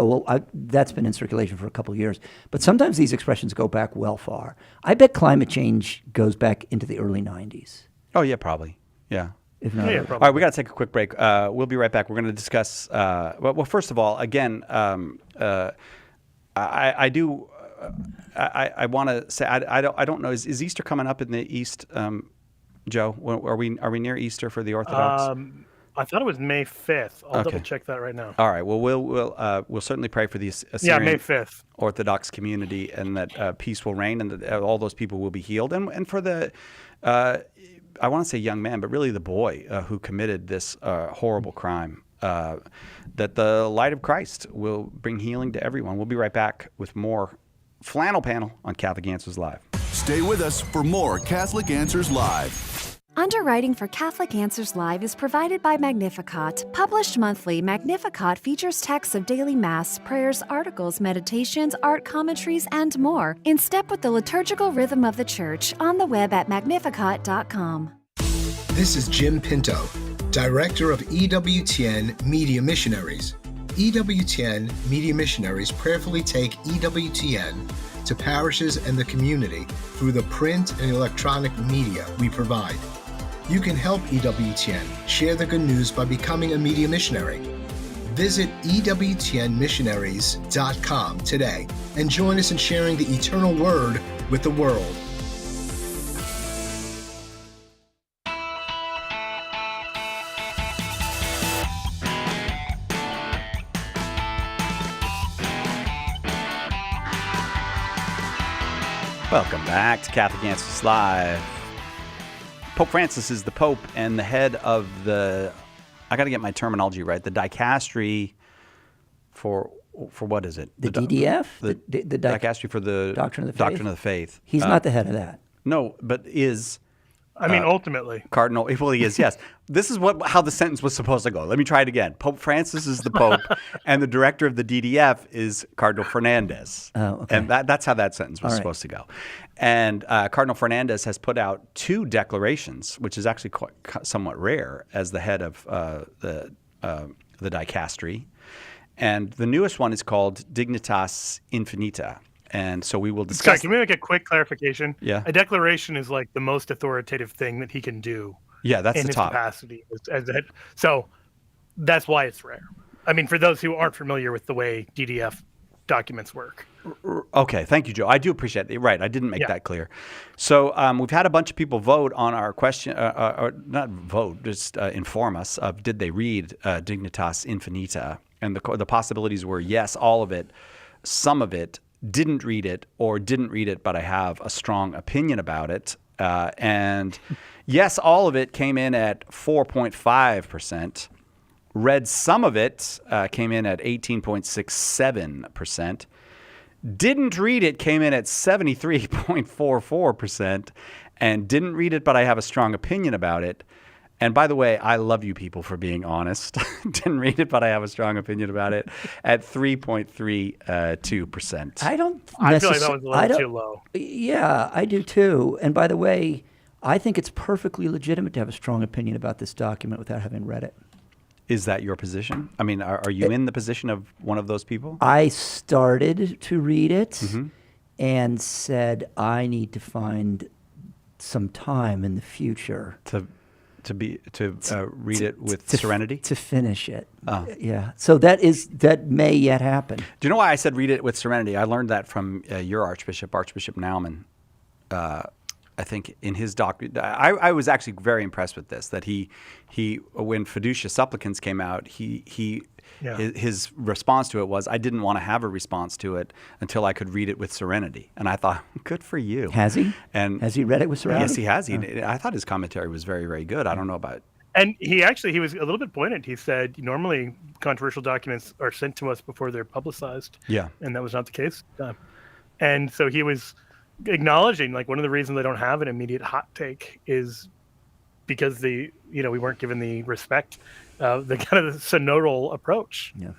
that's been in circulation for a couple of years. But sometimes these expressions go back well far. I bet climate change goes back into the early 90s. Oh, yeah, probably. Yeah. If not, all right, we got to take a quick break. We'll be right back. We're going to discuss. Well, first of all, again, I want to say I don't know. Is Easter coming up in the East, Joe? Are we near Easter for the Orthodox? I thought it was May 5th. I'll double check that right now. All right. Well, we'll certainly pray for the Assyrian May 5th. Orthodox community, and that peace will reign, and that all those people will be healed, and for the. I want to say young man, but really the boy who committed this horrible crime, that the light of Christ will bring healing to everyone. We'll be right back with more Flannel Panel on Catholic Answers Live. Stay with us for more Catholic Answers Live. Underwriting for Catholic Answers Live is provided by Magnificat. Published monthly, Magnificat features texts of daily Mass, prayers, articles, meditations, art commentaries, and more, in step with the liturgical rhythm of the Church, on the web at magnificat.com. This is Jim Pinto, Director of EWTN Media Missionaries. EWTN Media Missionaries prayerfully take EWTN to parishes and the community through the print and electronic media we provide. You can help EWTN share the good news by becoming a media missionary. Visit EWTNmissionaries.com today and join us in sharing the eternal word with the world. Welcome back to Catholic Answers Live. Pope Francis is the Pope and the head of the, I got to get my terminology right, the dicastery for what is it? The DDF? The dicastery for the Doctrine of the Faith? Doctrine of the Faith. He's not the head of that. No, but is... I mean, ultimately. Cardinal, well, he is, yes. This is how the sentence was supposed to go. Let me try it again. Pope Francis is the Pope, and the director of the DDF is Cardinal Fernandez. Oh, okay. And that's how that sentence was supposed to go. And Cardinal Fernandez has put out 2 declarations, which is actually somewhat rare, as the head of the dicastery. And the newest one is called Dignitas Infinita. And so we will discuss. Scott, can we make a quick clarification? Yeah. A declaration is like the most authoritative thing that he can do Yeah, that's in the his top. capacity as the head. So that's why it's rare. I mean, for those who aren't familiar with the way DDF documents work. Okay, thank you, Joe. I do appreciate it. Right, I didn't make that clear. So we've had a bunch of people vote on our question, or not vote, just inform us of did they read Dignitas Infinita, and the possibilities were yes, all of it, some of it, didn't read it, or didn't read it, but I have a strong opinion about it, and yes, all of it came in at 4.5%. Read some of it came in at 18.67%. Didn't read it came in at 73.44%. And didn't read it, but I have a strong opinion about it. And by the way, I love you people for being honest. Didn't read it, but I have a strong opinion about it at 3.32%. I feel like that was a little too low. Yeah, I do too. And by the way, I think it's perfectly legitimate to have a strong opinion about this document without having read it. Is that your position? I mean, are you in the position of one of those people? I started to read it and said, I need to find some time in the future to read it with serenity, to finish it. Yeah. So that may yet happen. Do you know why I said read it with serenity? I learned that from your Archbishop Naumann. I think in his document, I was actually very impressed with this. That he when Fiducia Supplicans came out, his response to it was, I didn't want to have a response to it until I could read it with serenity. And I thought, good for you. Has he? And has he read it with serenity? Yes, he has. I thought his commentary was very, very good. I don't know about. And he was a little bit pointed. He said normally controversial documents are sent to us before they're publicized. Yeah. And that was not the case. And so he was acknowledging like one of the reasons they don't have an immediate hot take is because we weren't given the respect, the kind of synodal approach. Yeah.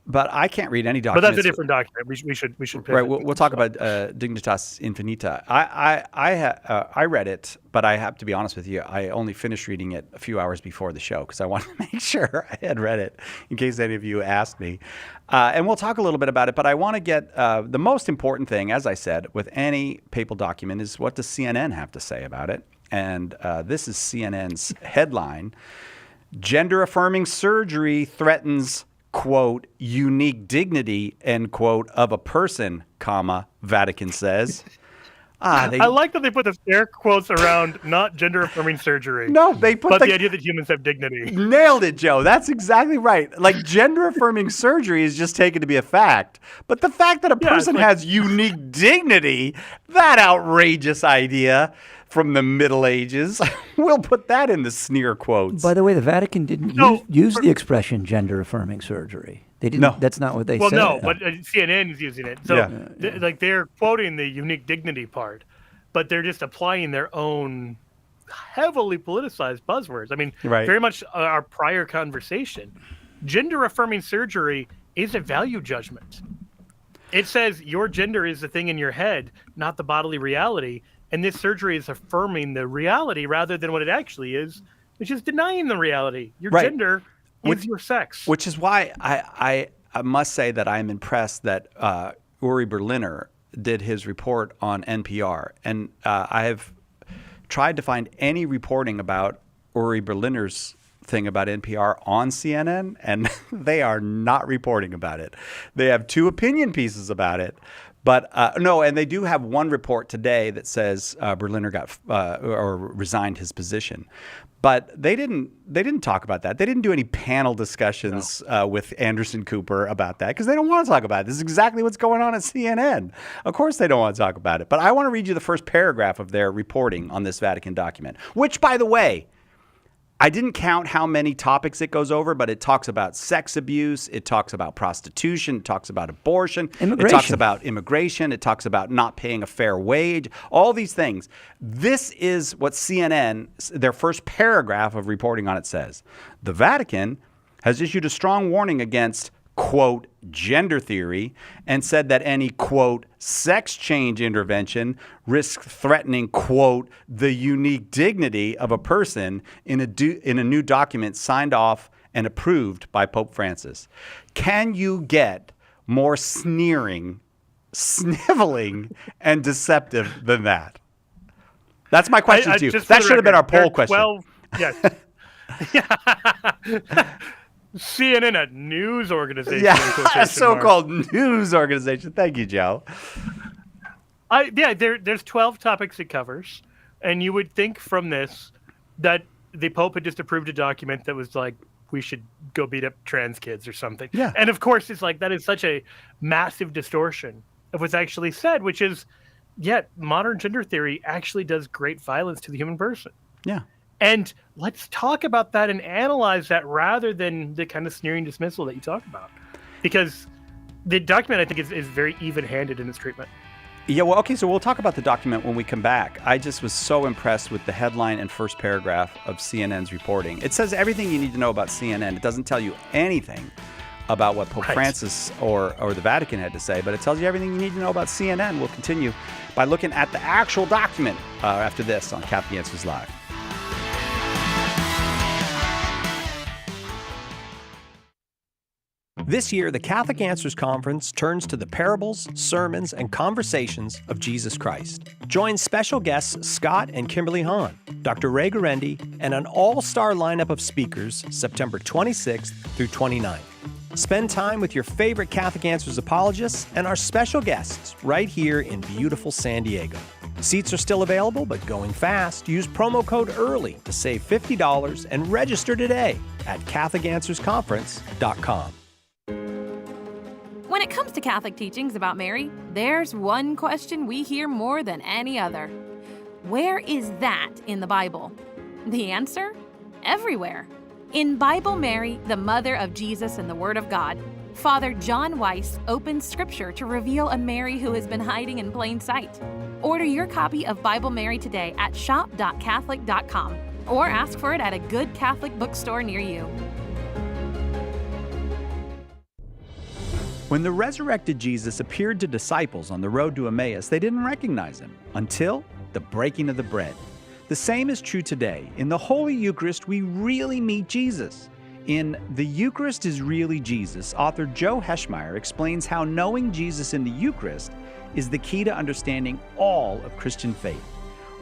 But I can't read any But documents. that's a different document. We should pivot. Right. We'll talk about Dignitas Infinita. I read it, but I have to be honest with you. I only finished reading it a few hours before the show because I wanted to make sure I had read it in case any of you asked me. And we'll talk a little bit about it. But I want to get the most important thing, as I said, with any papal document is what does CNN have to say about it? And this is CNN's headline: Gender-affirming surgery threatens, quote, unique dignity, end quote, of a person, comma, Vatican says. I like that they put the air quotes around not gender-affirming surgery. No, they put but the idea that humans have dignity. Nailed it, Joe. That's exactly right. Like gender-affirming surgery is just taken to be a fact. But the fact that a person has unique dignity, that outrageous idea from the Middle Ages, we'll put that in the sneer quotes. By the way, the Vatican didn't use the expression gender-affirming surgery. They didn't. No. That's not what they said. Well, no, but CNN is using it. So, they're quoting the unique dignity part, but they're just applying their own heavily politicized buzzwords. I mean, very much our prior conversation. Gender-affirming surgery is a value judgment. It says your gender is the thing in your head, not the bodily reality. And this surgery is affirming the reality rather than what it actually is, which is denying the reality. Your gender is your sex. Which is why I must say that I'm impressed that Uri Berliner did his report on NPR. And I have tried to find any reporting about Uri Berliner's thing about NPR on CNN, and they are not reporting about it. They have 2 opinion pieces about it. But no, and they do have one report today that says Berliner got or resigned his position, but they didn't talk about that. They didn't do any panel discussions with Anderson Cooper about that because they don't want to talk about it. This is exactly what's going on at CNN. Of course, they don't want to talk about it. But I want to read you the first paragraph of their reporting on this Vatican document, which, by the way, I didn't count how many topics it goes over, but it talks about sex abuse, it talks about prostitution, it talks about abortion, it talks about immigration, it talks about not paying a fair wage, all these things. This is what CNN, their first paragraph of reporting on it says. The Vatican has issued a strong warning against, quote, gender theory, and said that any, quote, sex change intervention risks threatening, quote, the unique dignity of a person in a new document signed off and approved by Pope Francis. Can you get more sneering, sniveling, and deceptive than that? That's my question to you. Just for That the should have been our record, poll there are question. 12, yes. CNN, a news organization. in Yeah, quotation a so-called marks. news organization. Thank you, Joe. There's 12 topics it covers, and you would think from this that the Pope had just approved a document that was like, we should go beat up trans kids or something. Yeah. And of course, it's like, that is such a massive distortion of what's actually said, which is, modern gender theory actually does great violence to the human person. Yeah. And let's talk about that and analyze that rather than the kind of sneering dismissal that you talk about. Because the document, I think, is very even-handed in its treatment. Yeah, well, okay, so we'll talk about the document when we come back. I just was so impressed with the headline and first paragraph of CNN's reporting. It says everything you need to know about CNN. It doesn't tell you anything about what Pope Francis or the Vatican had to say, but it tells you everything you need to know about CNN. We'll continue by looking at the actual document after this on Catholic Answers Live. This year, the Catholic Answers Conference turns to the parables, sermons, and conversations of Jesus Christ. Join special guests Scott and Kimberly Hahn, Dr. Ray Guarendi, and an all-star lineup of speakers September 26th through 29th. Spend time with your favorite Catholic Answers apologists and our special guests right here in beautiful San Diego. Seats are still available, but going fast. Use promo code EARLY to save $50 and register today at CatholicAnswersConference.com. When it comes to Catholic teachings about Mary, there's one question we hear more than any other. Where is that in the Bible? The answer? Everywhere. In Bible Mary, the Mother of Jesus and the Word of God, Father John Weiss opens Scripture to reveal a Mary who has been hiding in plain sight. Order your copy of Bible Mary today at shop.catholic.com or ask for it at a good Catholic bookstore near you. When the resurrected Jesus appeared to disciples on the road to Emmaus, they didn't recognize him until the breaking of the bread. The same is true today. In the Holy Eucharist, we really meet Jesus. In The Eucharist is Really Jesus, author Joe Heschmeyer explains how knowing Jesus in the Eucharist is the key to understanding all of Christian faith.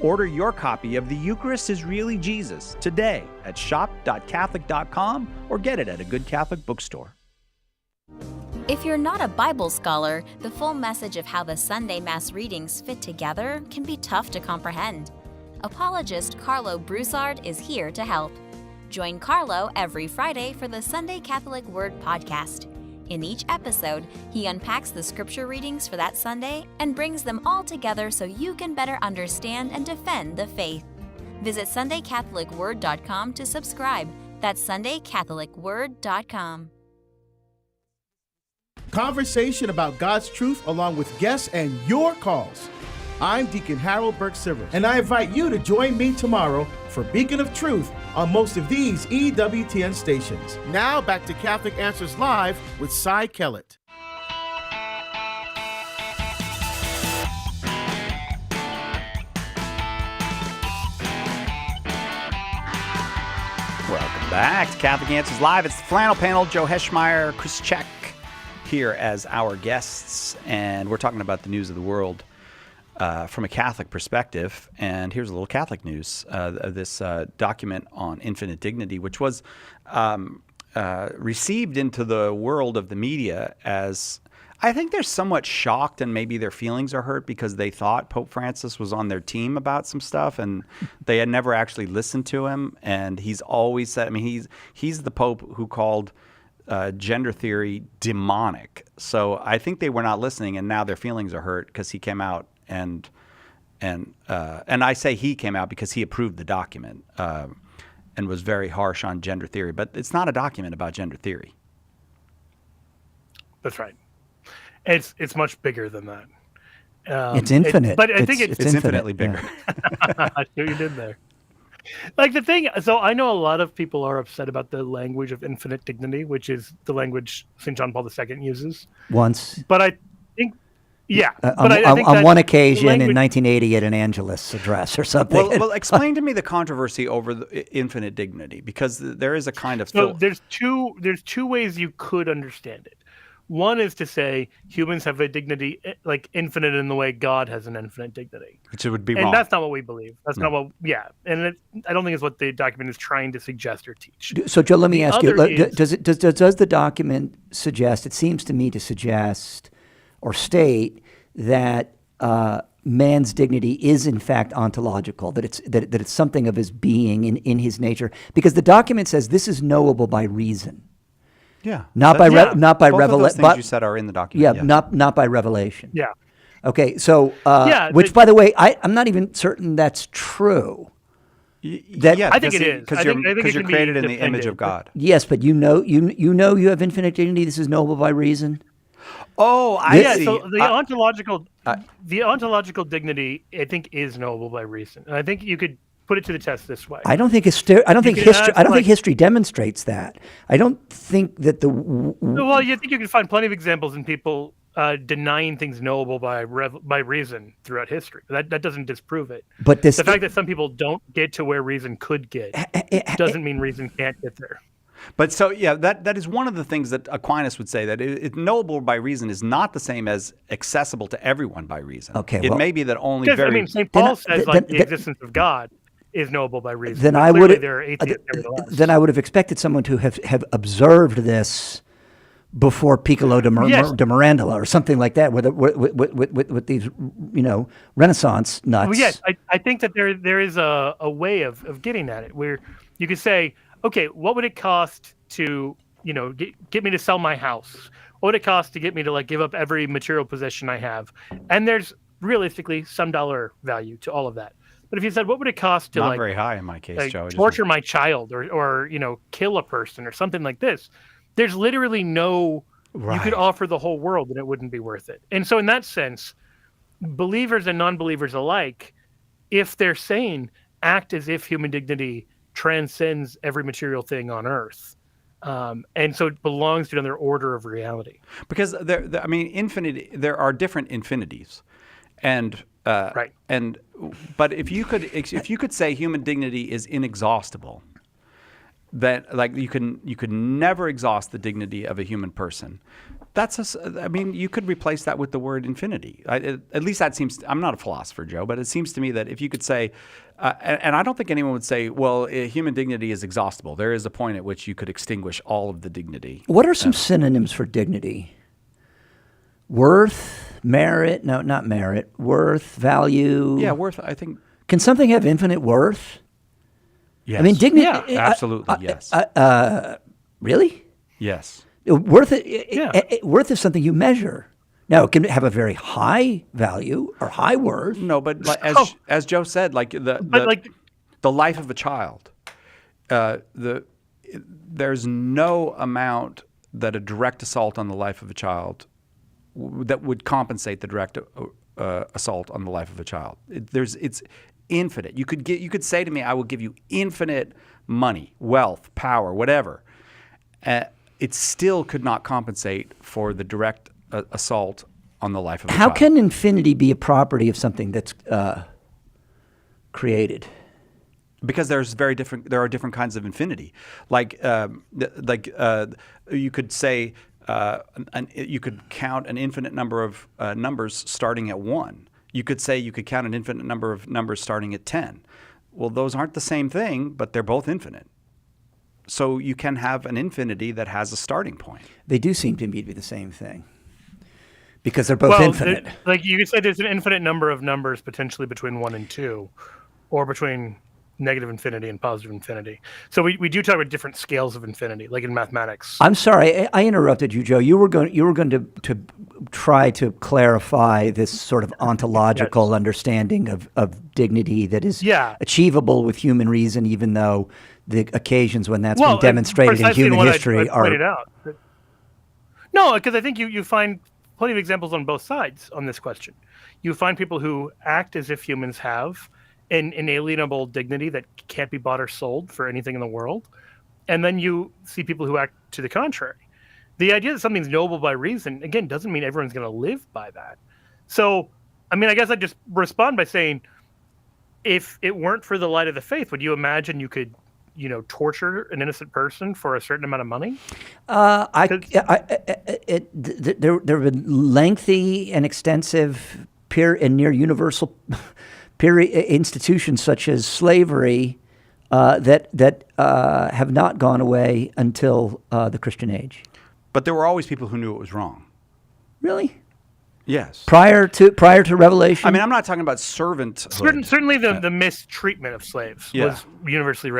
Order your copy of The Eucharist is Really Jesus today at shop.catholic.com or get it at a good Catholic bookstore. If you're not a Bible scholar, the full message of how the Sunday Mass readings fit together can be tough to comprehend. Apologist Carlo Broussard is here to help. Join Carlo every Friday for the Sunday Catholic Word podcast. In each episode, he unpacks the scripture readings for that Sunday and brings them all together so you can better understand and defend the faith. Visit SundayCatholicWord.com to subscribe. That's SundayCatholicWord.com. Conversation about God's truth along with guests and your calls. I'm Deacon Harold Burke-Sivers, and I invite you to join me tomorrow for Beacon of Truth on most of these EWTN stations. Now back to Catholic Answers Live with Cy Kellett. Welcome back to Catholic Answers Live. It's the Flannel Panel, Joe Heschmeyer, Chris Check here as our guests, and we're talking about the news of the world from a Catholic perspective. And here's a little Catholic news of this document on infinite dignity, which was received into the world of the media as, I think they're somewhat shocked and maybe their feelings are hurt because they thought Pope Francis was on their team about some stuff and they had never actually listened to him. And he's always said, I mean, he's the Pope who called gender theory demonic. So I think they were not listening, and now their feelings are hurt because he came out and I say he came out because he approved the document and was very harsh on gender theory. But it's not a document about gender theory. That's right. It's much bigger than that. It's infinite. But I think it's infinitely bigger. Yeah. I see what you did there. Like the thing, so I know a lot of people are upset about the language of infinite dignity, which is the language St. John Paul II uses. Once. But I think, yeah. On one occasion in 1980 at an Angelus address or something. Well, explain to me the controversy over the infinite dignity, because there is a kind of... So there's two ways you could understand it. One is to say humans have a dignity like infinite in the way God has an infinite dignity. Which would be And wrong. that's not what we believe. That's No. not what, yeah. And I don't think it's what the document is trying to suggest or teach. So, Joe, let me The ask you: other is- does the document suggest? It seems to me to suggest or state that man's dignity is in fact ontological. That it's something of his being in his nature. Because the document says this is knowable by reason. Yeah. Not That- by yeah. not by Both of those revelation. things you said are in the document. Yeah, yes. not by revelation. Yeah. Okay, so Yeah, which, by the way, I'm not even certain that's true. Yeah, I think it is. because I you're think it because you're can be created in the image defended, of God. Yes, but you know you have infinite dignity. This is knowable by reason. Oh, Yeah, so the ontological dignity, I think, is knowable by reason, and I think you could put it to the test this way. I don't think history. I don't You think could history. ask, I don't think like- history demonstrates that. I don't think that the. Well, you think you can find plenty of examples in people denying things knowable by reason throughout history. That doesn't disprove it. But this- the fact that some people don't get to where reason could get doesn't mean reason can't get there. But so yeah, that is one of the things that Aquinas would say, that it knowable by reason is not the same as accessible to everyone by reason. Okay, it well- may be that only Because very. I mean, St. Paul says then- the existence of God is knowable by reason. Then but I clearly would. there are atheists nevertheless. Then I would have expected someone to have observed this before Piccolo de Yes. Mirandola or something like that, with these Renaissance nuts. Well, yes, I think that there is a way of getting at it where you could say, okay, what would it cost to get me to sell my house? What would it cost to get me to like give up every material possession I have? And there's realistically some dollar value to all of that. But if you said, what would it cost to Not like very high in my case, like, Joe. I just- torture my child or kill a person or something like this? There's literally no. You could Right. offer the whole world and it wouldn't be worth it. And so in that sense, believers and non-believers alike, if they're sane, act as if human dignity transcends every material thing on earth. And so it belongs to another order of reality. Because I mean, infinity. There are different infinities, and right. And but if you could say human dignity is inexhaustible, that like you could never exhaust the dignity of a human person. I mean, you could replace that with the word infinity. At least that seems. I'm not a philosopher, Joe, but it seems to me that if you could say, and I don't think anyone would say, well, human dignity is exhaustible. There is a point at which you could extinguish all of the dignity. What are some synonyms for dignity? Worth, merit? No, not merit. Worth, value. Yeah, worth. I think. Can something have infinite worth? Yes. I mean, dignity. Yeah, absolutely. Yes. Really? Yes. Worth is something you measure. Now, it can have a very high value or high worth. No, but like, as Joe said, like the life of a child, there's no amount that a direct assault on the life of a child that would compensate the direct assault on the life of a child. It's infinite. You could say to me, I will give you infinite money, wealth, power, whatever. It still could not compensate for the direct assault on the life of a child. How can infinity be a property of something that's created? Because there are different kinds of infinity. Like you could say you could count an infinite number of numbers starting at 1. You could say you could count an infinite number of numbers starting at 10. Well, those aren't the same thing, but they're both infinite. So you can have an infinity that has a starting point. They do seem to me to be the same thing. Because they're both infinite. Like you could say there's an infinite number of numbers potentially between 1 and 2, or between negative infinity and positive infinity. So we do talk about different scales of infinity, like in mathematics. I'm sorry, I interrupted you, Joe. You were going to try to clarify this sort of ontological understanding of dignity that is achievable with human reason, even though the occasions when that's been demonstrated in human history are. Pointed out. No, because I think you find plenty of examples on both sides on this question. You find people who act as if humans have an inalienable dignity that can't be bought or sold for anything in the world. And then you see people who act to the contrary. The idea that something's noble by reason, again, doesn't mean everyone's going to live by that. So, I mean, I guess I'd just respond by saying, if it weren't for the light of the faith, would you imagine you could torture an innocent person for a certain amount of money? There have been lengthy and extensive peer and near universal peer institutions such as slavery that have not gone away until the Christian age. But there were always people who knew it was wrong. Really? Yes. Prior to Revelation? I mean, I'm not talking about servanthood. Certainly the mistreatment of slaves Yeah. was universally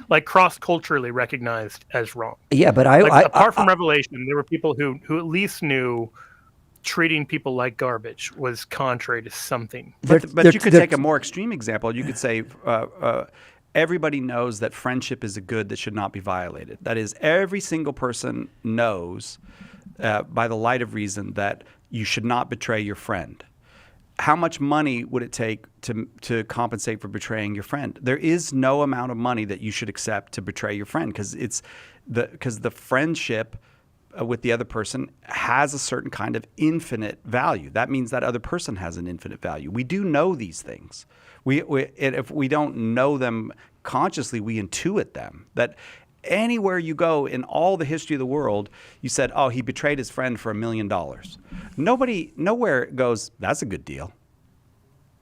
like cross-culturally recognized as wrong. Yeah, but apart from Revelation, there were people who at least knew treating people like garbage was contrary to something. But you could take a more extreme example. You could say everybody knows that friendship is a good that should not be violated. That is, every single person knows by the light of reason that you should not betray your friend. How much money would it take to compensate for betraying your friend? There is no amount of money that you should accept to betray your friend, because the friendship with the other person has a certain kind of infinite value. That means that other person has an infinite value. We do know these things. If we don't know them consciously, we intuit them. That anywhere you go in all the history of the world, you said, oh, he betrayed his friend for $1 million. Nowhere goes, that's a good deal.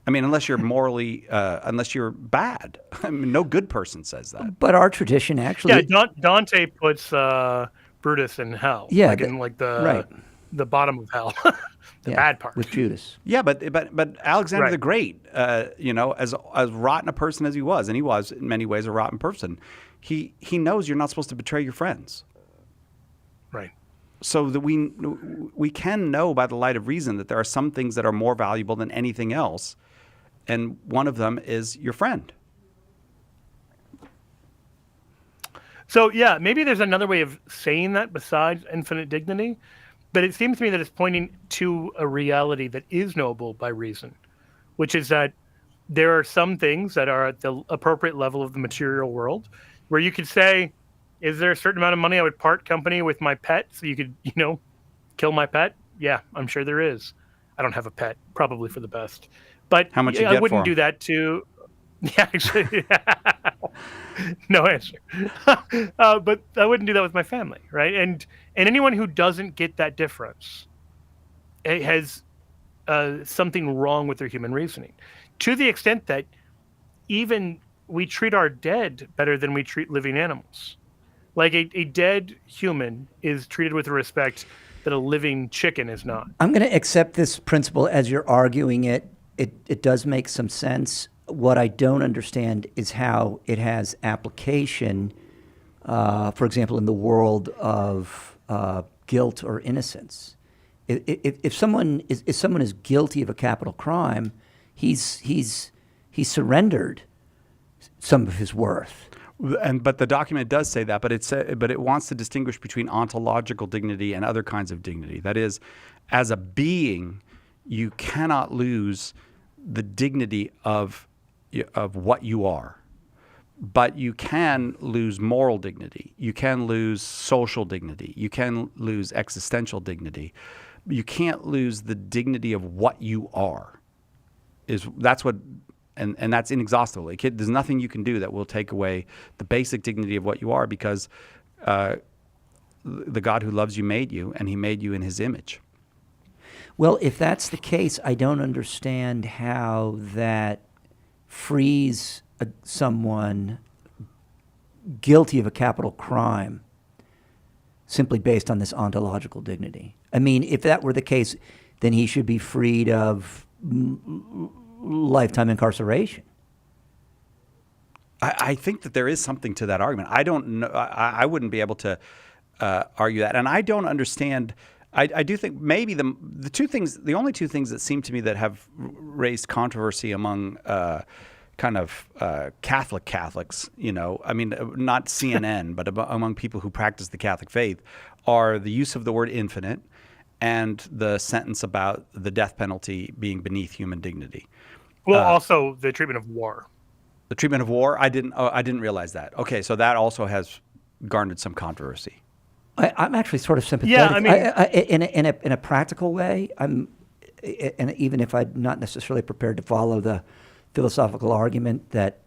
I mean, unless you're morally, unless you're bad. I mean, no good person says that. But our tradition actually... Yeah, Dante puts Brutus in hell. Yeah, the bottom of hell. The bad part. With Judas. Yeah, but Alexander Right. the Great, as rotten a person as he was, and he was in many ways a rotten person, he knows you're not supposed to betray your friends. Right. So that we can know by the light of reason that there are some things that are more valuable than anything else, and one of them is your friend. So yeah, maybe there's another way of saying that besides infinite dignity, but it seems to me that it's pointing to a reality that is knowable by reason, which is that there are some things that are at the appropriate level of the material world where you could say, is there a certain amount of money I would part company with my pet so you could, kill my pet? Yeah, I'm sure there is. I don't have a pet, probably for the best. But how much you I get wouldn't for do him? that to... Yeah, actually, no answer. But I wouldn't do that with my family, right? And anyone who doesn't get that difference has something wrong with their human reasoning, to the extent that even we treat our dead better than we treat living animals. Like a dead human is treated with a respect that a living chicken is not. I'm going to accept this principle as you're arguing it. It does make some sense. What I don't understand is how it has application, for example, in the world of guilt or innocence. If someone is guilty of a capital crime, he's surrendered some of his worth. But the document does say that, but it wants to distinguish between ontological dignity and other kinds of dignity. That is, as a being, you cannot lose the dignity of what you are, but you can lose moral dignity. You can lose social dignity. You can lose existential dignity. You can't lose the dignity of what you are. And that's inexhaustible. There's nothing you can do that will take away the basic dignity of what you are, because the God who loves you made you, and he made you in his image. Well, if that's the case, I don't understand how that frees someone guilty of a capital crime simply based on this ontological dignity. I mean, if that were the case, then he should be freed of lifetime incarceration. I think that there is something to that argument. I don't know. I wouldn't be able to argue that, and I don't understand. I do think maybe the only two things that seem to me that have raised controversy among kind of Catholics, I mean, not CNN, but among people who practice the Catholic faith, are the use of the word infinite and the sentence about the death penalty being beneath human dignity. Well, also the treatment of war. The treatment of war? I didn't realize that. Okay, so that also has garnered some controversy. I'm actually sort of sympathetic. Yeah, I mean, in a practical way, and even if I'm not necessarily prepared to follow the philosophical argument that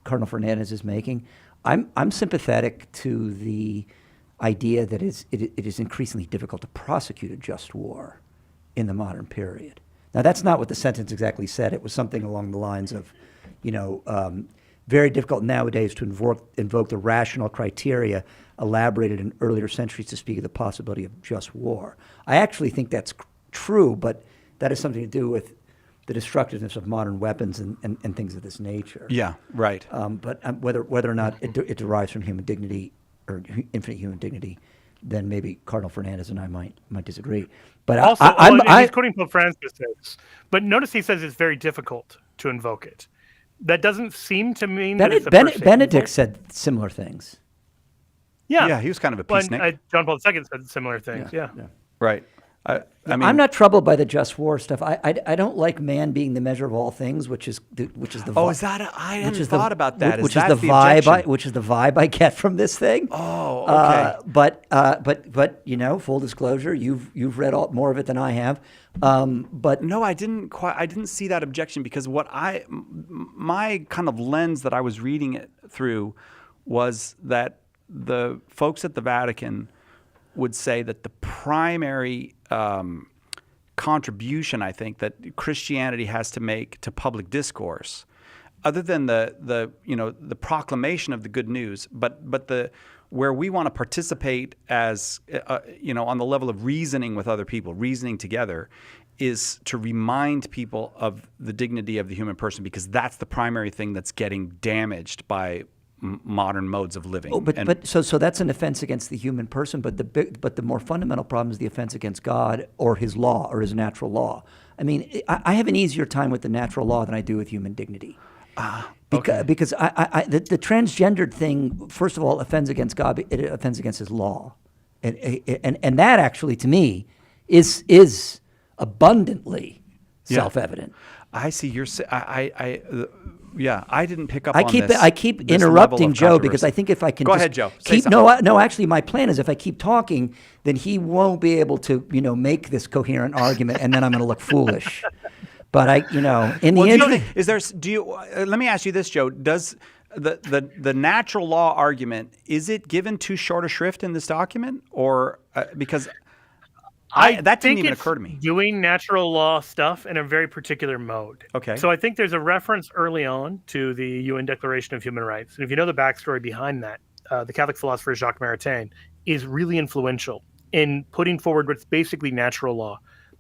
Cardinal Fernandez is making. I'm sympathetic to the idea that it is increasingly difficult to prosecute a just war in the modern period. Now, that's not what the sentence exactly said. It was something along the lines of, very difficult nowadays to invoke the rational criteria elaborated in earlier centuries to speak of the possibility of just war. I actually think that's true, but that has something to do with the destructiveness of modern weapons and things of this nature. Yeah, right. But whether or not it derives from human dignity or infinite human dignity, then maybe Cardinal Fernandez and I might disagree. But also, he's quoting Pope Francis, but notice he says it's very difficult to invoke it. That doesn't seem to mean that it's a Benedict said similar things. Yeah, he was kind of a peacenik. John Paul II said similar things. Yeah. Right. I mean, I'm not troubled by the just war stuff. I don't like man being the measure of all things, which is the is that? I hadn't thought about that. Which is the vibe I get from this thing. Oh, okay. But full disclosure, you've read more of it than I have. But no, I didn't see that objection because my kind of lens that I was reading it through was that the folks at the Vatican would say that the primary contribution, I think, that Christianity has to make to public discourse, other than the proclamation of the good news, but where we want to participate as on the level of reasoning with other people, reasoning together, is to remind people of the dignity of the human person, because that's the primary thing that's getting damaged by modern modes of living. So that's an offense against the human person, but the more fundamental problem is the offense against God or his law or his natural law. I mean, I have an easier time with the natural law than I do with human dignity. Because the transgendered thing, first of all, offends against God. It offends against his law, and that actually, to me, is abundantly self-evident. I see. I didn't pick up on this. I keep interrupting Joe because I think if I can go ahead, Joe. Actually, my plan is if I keep talking, then he won't be able to, make this coherent argument, and then I'm going to look foolish. But in the end, let me ask you this, Joe. Does the natural law argument, is it given too short a shrift in this document, or because? That didn't even occur to me. Doing natural law stuff in a very particular mode. Okay. So I think there's a reference early on to the UN Declaration of Human Rights. And if you know the backstory behind that, the Catholic philosopher Jacques Maritain is really influential in putting forward what's basically natural law.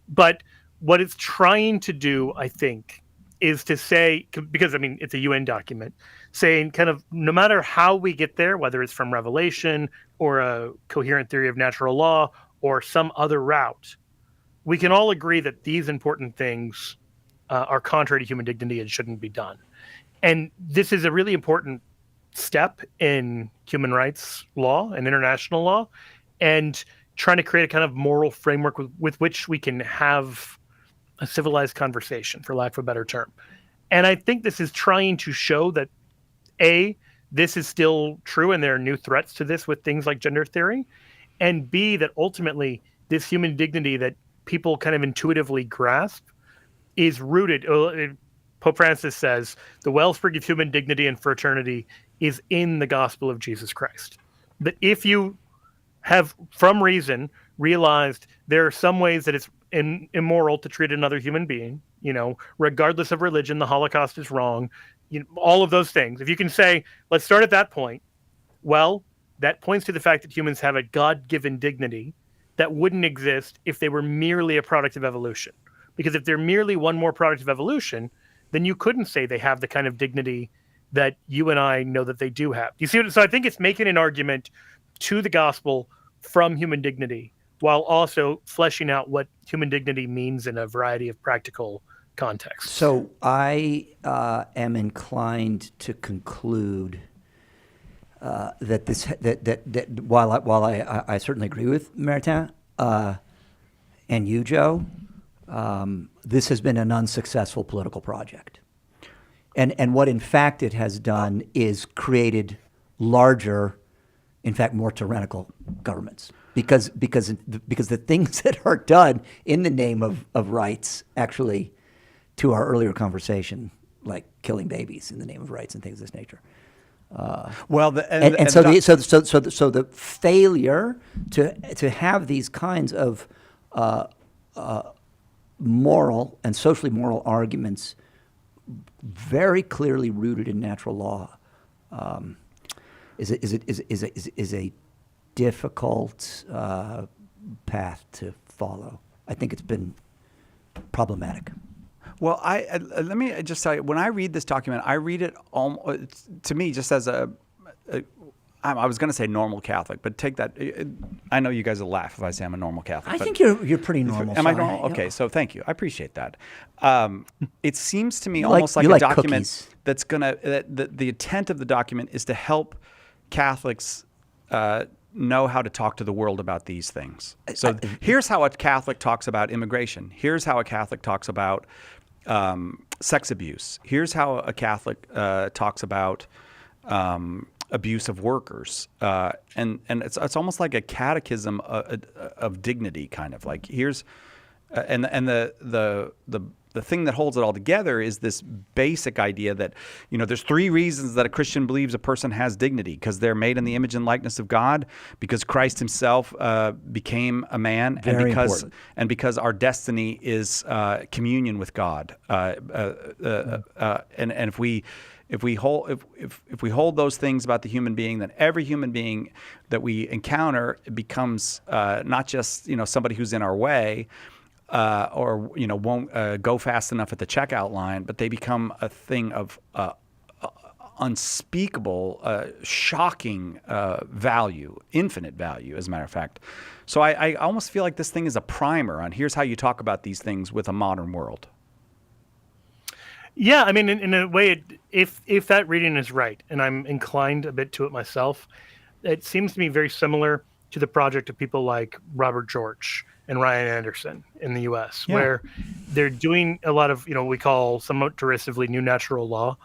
But what it's trying to do, I think, is to say, because it's a UN document, saying kind of no matter how we get there, whether it's from revelation or a coherent theory of natural law, or some other route, we can all agree that these important things are contrary to human dignity and shouldn't be done. And this is a really important step in human rights law and international law, and trying to create a kind of moral framework with which we can have a civilized conversation, for lack of a better term. And I think this is trying to show that, A, this is still true and there are new threats to this with things like gender theory, and B, that ultimately this human dignity that people kind of intuitively grasp is rooted. Pope Francis says the wellspring of human dignity and fraternity is in the gospel of Jesus Christ. That if you have, from reason, realized there are some ways that it's immoral to treat another human being, regardless of religion, the Holocaust is wrong, all of those things. If you can say, let's start at that point, well, that points to the fact that humans have a God-given dignity that wouldn't exist if they were merely a product of evolution. Because if they're merely one more product of evolution, then you couldn't say they have the kind of dignity that you and I know that they do have. You see? So I think it's making an argument to the gospel from human dignity, while also fleshing out what human dignity means in a variety of practical contexts. So I am inclined to conclude that while I certainly agree with Maritain and you, Joe, this has been an unsuccessful political project, and what in fact it has done is created larger, in fact, more tyrannical governments because the things that are done in the name of rights, actually, to our earlier conversation, like killing babies in the name of rights and things of this nature. Well, So the failure to have these kinds of moral and socially moral arguments very clearly rooted in natural law is a difficult path to follow. I think it's been problematic. Well, let me just tell you, when I read this document, I read it to me just as I was going to say normal Catholic, but take that. I know you guys will laugh if I say I'm a normal Catholic. I think you're pretty normal. Am I normal? Okay, so thank you. I appreciate that. It seems to me You almost like like a cookies. document that's going to, the intent of the document is to help Catholics know how to talk to the world about these things. So here's how a Catholic talks about immigration. Here's how a Catholic talks about sex abuse. Here's how a Catholic talks about abuse of workers, and it's almost like a catechism of dignity, kind of like here's and the thing that holds it all together is this basic idea that, you know, there's 3 reasons that a Christian believes a person has dignity: because they're made in the image and likeness of God, because Christ himself became a man, Very important. and because our destiny is communion with God. And if we hold those things about the human being, then every human being that we encounter becomes not just, you know, somebody who's in our way, or, you know, won't go fast enough at the checkout line, but they become a thing of unspeakable, shocking value, infinite value, as a matter of fact. So I almost feel like this thing is a primer on here's how you talk about these things with a modern world. Yeah, I mean, in a way, if that reading is right, and I'm inclined a bit to it myself, it seems to me very similar to the project of people like Robert George and Ryan Anderson in the U.S., where they're doing a lot of, you know, we call somewhat derisively new natural law,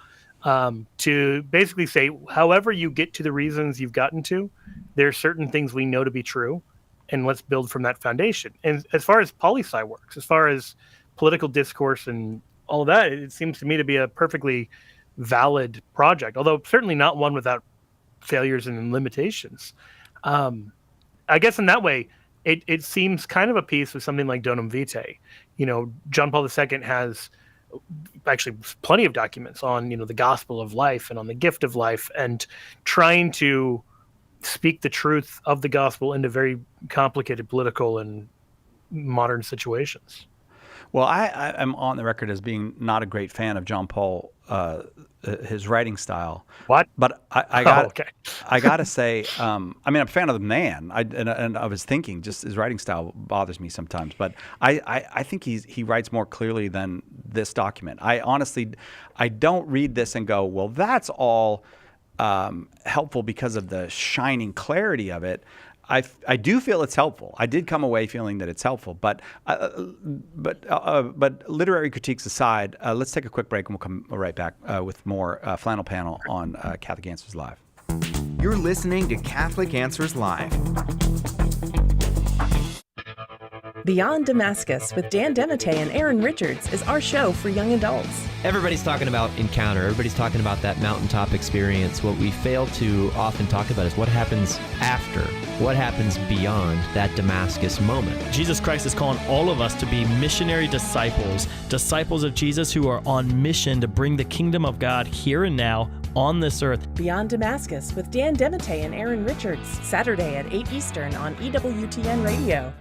to basically say, however you get to the reasons you've gotten to, there are certain things we know to be true, and let's build from that foundation. And as far as poli-sci works, as far as political discourse and all of that, it seems to me to be a perfectly valid project, although certainly not one without failures and limitations. I guess in that way, it seems kind of a piece of something like Donum Vitae. You know, John Paul II has actually plenty of documents on, you know, the gospel of life and on the gift of life, and trying to speak the truth of the gospel into very complicated political and modern situations. Well, I'm on the record as being not a great fan of John Paul, his writing style. What? But I got to say, I mean, I'm a fan of the man, and of his thinking. Just his writing style bothers me sometimes. But I think he writes more clearly than this document. I honestly don't read this and go, well, that's all helpful because of the shining clarity of it. I do feel it's helpful. I did come away feeling that it's helpful, but literary critiques aside, let's take a quick break and we'll come right back with more Flannel Panel on Catholic Answers Live. You're listening to Catholic Answers Live. Beyond Damascus with Dan DeMatte and Aaron Richards is our show for young adults. Everybody's talking about encounter. Everybody's talking about that mountaintop experience. What we fail to often talk about is what happens after, what happens beyond that Damascus moment. Jesus Christ is calling all of us to be missionary disciples, disciples of Jesus who are on mission to bring the kingdom of God here and now on this earth. Beyond Damascus with Dan DeMatte and Aaron Richards, Saturday at 8 Eastern on EWTN Radio.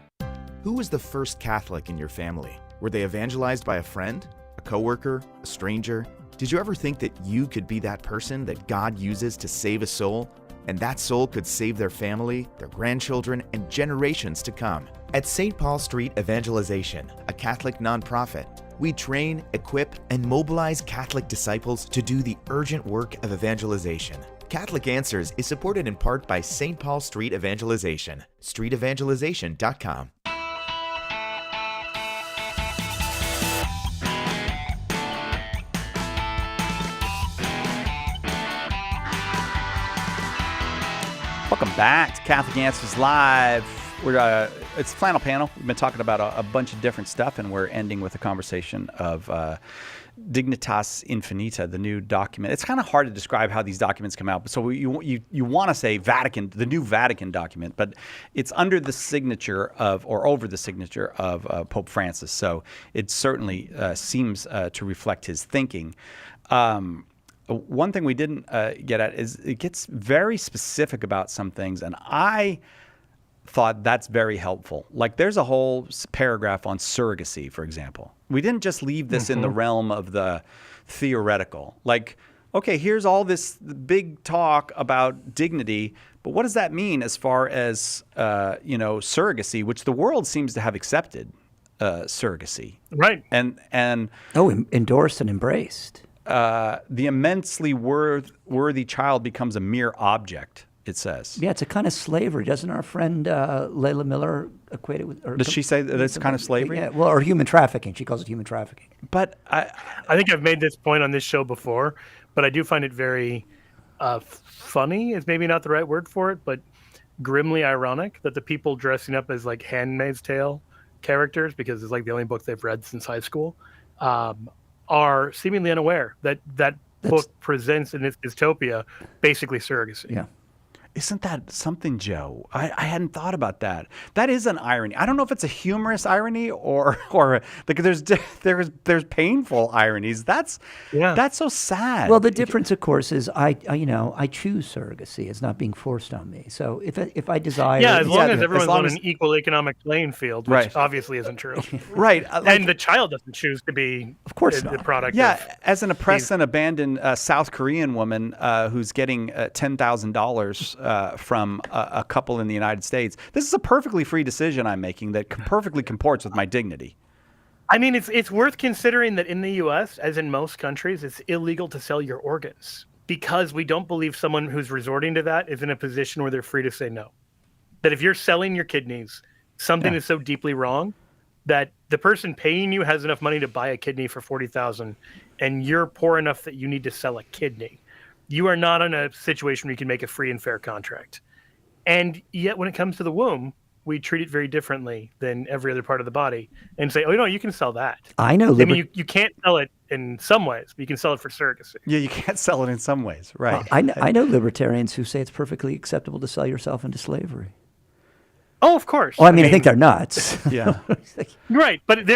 Who was the first Catholic in your family? Were they evangelized by a friend, a coworker, a stranger? Did you ever think that you could be that person that God uses to save a soul? And that soul could save their family, their grandchildren, and generations to come. At St. Paul Street Evangelization, a Catholic nonprofit, we train, equip, and mobilize Catholic disciples to do the urgent work of evangelization. Catholic Answers is supported in part by St. Paul Street Evangelization, streetevangelization.com. Welcome back to Catholic Answers Live. We're it's Flannel Panel. We've been talking about a bunch of different stuff, and we're ending with a conversation of Dignitas Infinita, the new document. It's kind of hard to describe how these documents come out, but so you want to say Vatican, the new Vatican document, but it's under the signature of, or over the signature of Pope Francis. So it certainly seems to reflect his thinking. One thing we didn't get at is it gets very specific about some things, and I thought that's very helpful. Like there's a whole paragraph on surrogacy, for example. We didn't just leave this in the realm of the theoretical. Like, okay, here's all this big talk about dignity, but what does that mean as far as surrogacy, which the world seems to have accepted surrogacy, right? And endorsed and embraced. The immensely worthy child becomes a mere object, it says. Yeah, it's a kind of slavery. Doesn't our friend Layla Miller equate it with... Does she say that it's kind of slavery? Yeah, well, or human trafficking. She calls it human trafficking. But I think I've made this point on this show before, but I do find it very funny is maybe not the right word for it, but grimly ironic that the people dressing up as like Handmaid's Tale characters, because it's like the only book they've read since high school, are seemingly unaware that book presents in its dystopia basically surrogacy. Yeah. Isn't that something, Joe? I hadn't thought about that. That is an irony. I don't know if it's a humorous irony or like there's painful ironies. That's so sad. Well, the difference, of course, is I choose surrogacy. It's not being forced on me. So if I desire, as long as everyone's on an equal economic playing field, which right. obviously isn't true, right? And the child doesn't choose to be, of course, the product. Yeah, as an oppressed and abandoned South Korean woman who's getting $10,000. From a couple in the United States. This is a perfectly free decision I'm making that perfectly comports with my dignity. I mean, it's worth considering that in the U.S., as in most countries, it's illegal to sell your organs because we don't believe someone who's resorting to that is in a position where they're free to say no. That if you're selling your kidneys, something is so deeply wrong that the person paying you has enough money to buy a kidney for $40,000 and you're poor enough that you need to sell a kidney. You are not in a situation where you can make a free and fair contract. And yet when it comes to the womb, we treat it very differently than every other part of the body and say, oh, no, you can sell that. I know. I mean, you can't sell it in some ways, but you can sell it for surrogacy. Yeah, you can't sell it in some ways. Right. I know libertarians who say it's perfectly acceptable to sell yourself into slavery. Oh, of course. Well, I mean, I think they're nuts. Yeah. Right. But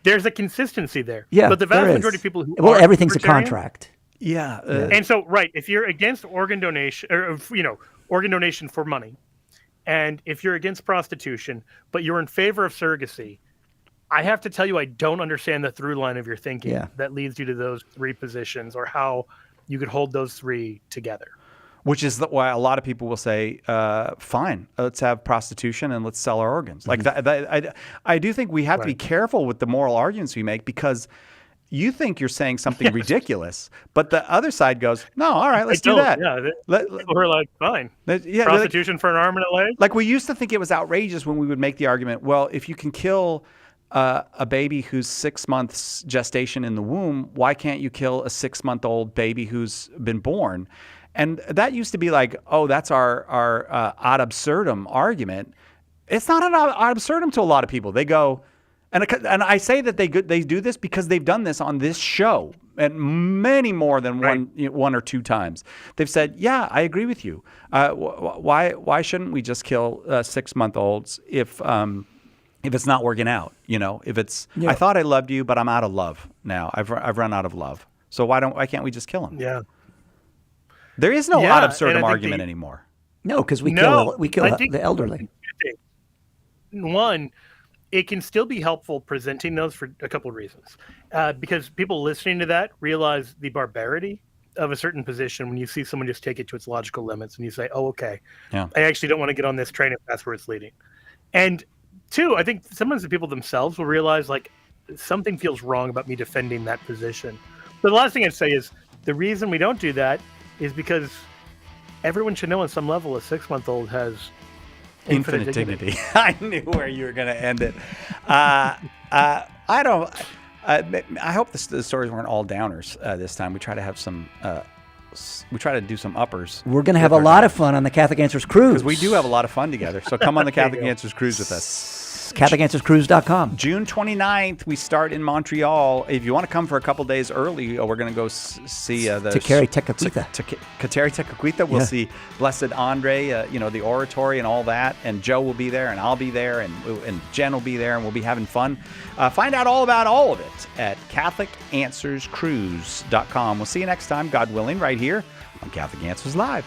there's a consistency there. Yeah, but the vast majority of people who are everything's a libertarian, contract. Yeah. And so, right, if you're against organ donation, or organ donation for money, and if you're against prostitution, but you're in favor of surrogacy, I have to tell you, I don't understand the through line of your thinking that leads you to those three positions, or how you could hold those three together. Which is why a lot of people will say, fine, let's have prostitution and let's sell our organs. Like I do think we have to be careful with the moral arguments we make, because you think you're saying something ridiculous, but the other side goes, no, all right, let's do that. Yeah, we're like, fine. Prostitution for an arm and a leg? Like, we used to think it was outrageous when we would make the argument, well, if you can kill a baby who's 6 months gestation in the womb, why can't you kill a 6-month-old baby who's been born? And that used to be like, oh, that's our ad absurdum argument. It's not an ad absurdum to a lot of people. They go... And I say that they do this because they've done this on this show, and many more than one or two times. They've said, "Yeah, I agree with you. Why shouldn't we just kill 6-month-olds if it's not working out? If it's I thought I loved you, but I'm out of love now. I've run out of love. So why can't we just kill them? Yeah. There is no ad absurdum argument anymore. No, because we kill the elderly. One. It can still be helpful presenting those for a couple of reasons. Because people listening to that realize the barbarity of a certain position when you see someone just take it to its logical limits and you say, oh, okay, I actually don't want to get on this train if that's where it's leading. And two, I think sometimes the people themselves will realize like something feels wrong about me defending that position. But the last thing I'd say is the reason we don't do that is because everyone should know on some level a 6-month-old has infinite dignity. I knew where you were going to end it. I hope the stories weren't all downers this time. We try to have some. We try to do some uppers. We're going to have a lot of fun on the Catholic Answers Cruise. Because we do have a lot of fun together. So come on the Catholic Answers Cruise with us. Yes, CatholicAnswersCruise.com. June 29th, we start in Montreal. If you want to come for a couple days early, we're going to go see the Tekeri Tekakwitha. Kateri Tekakwitha. We'll see Blessed Andre, the oratory and all that. And Joe will be there, and I'll be there, and Jen will be there, and we'll be having fun. Find out all about all of it at CatholicAnswersCruise.com. We'll see you next time, God willing, right here on Catholic Answers Live.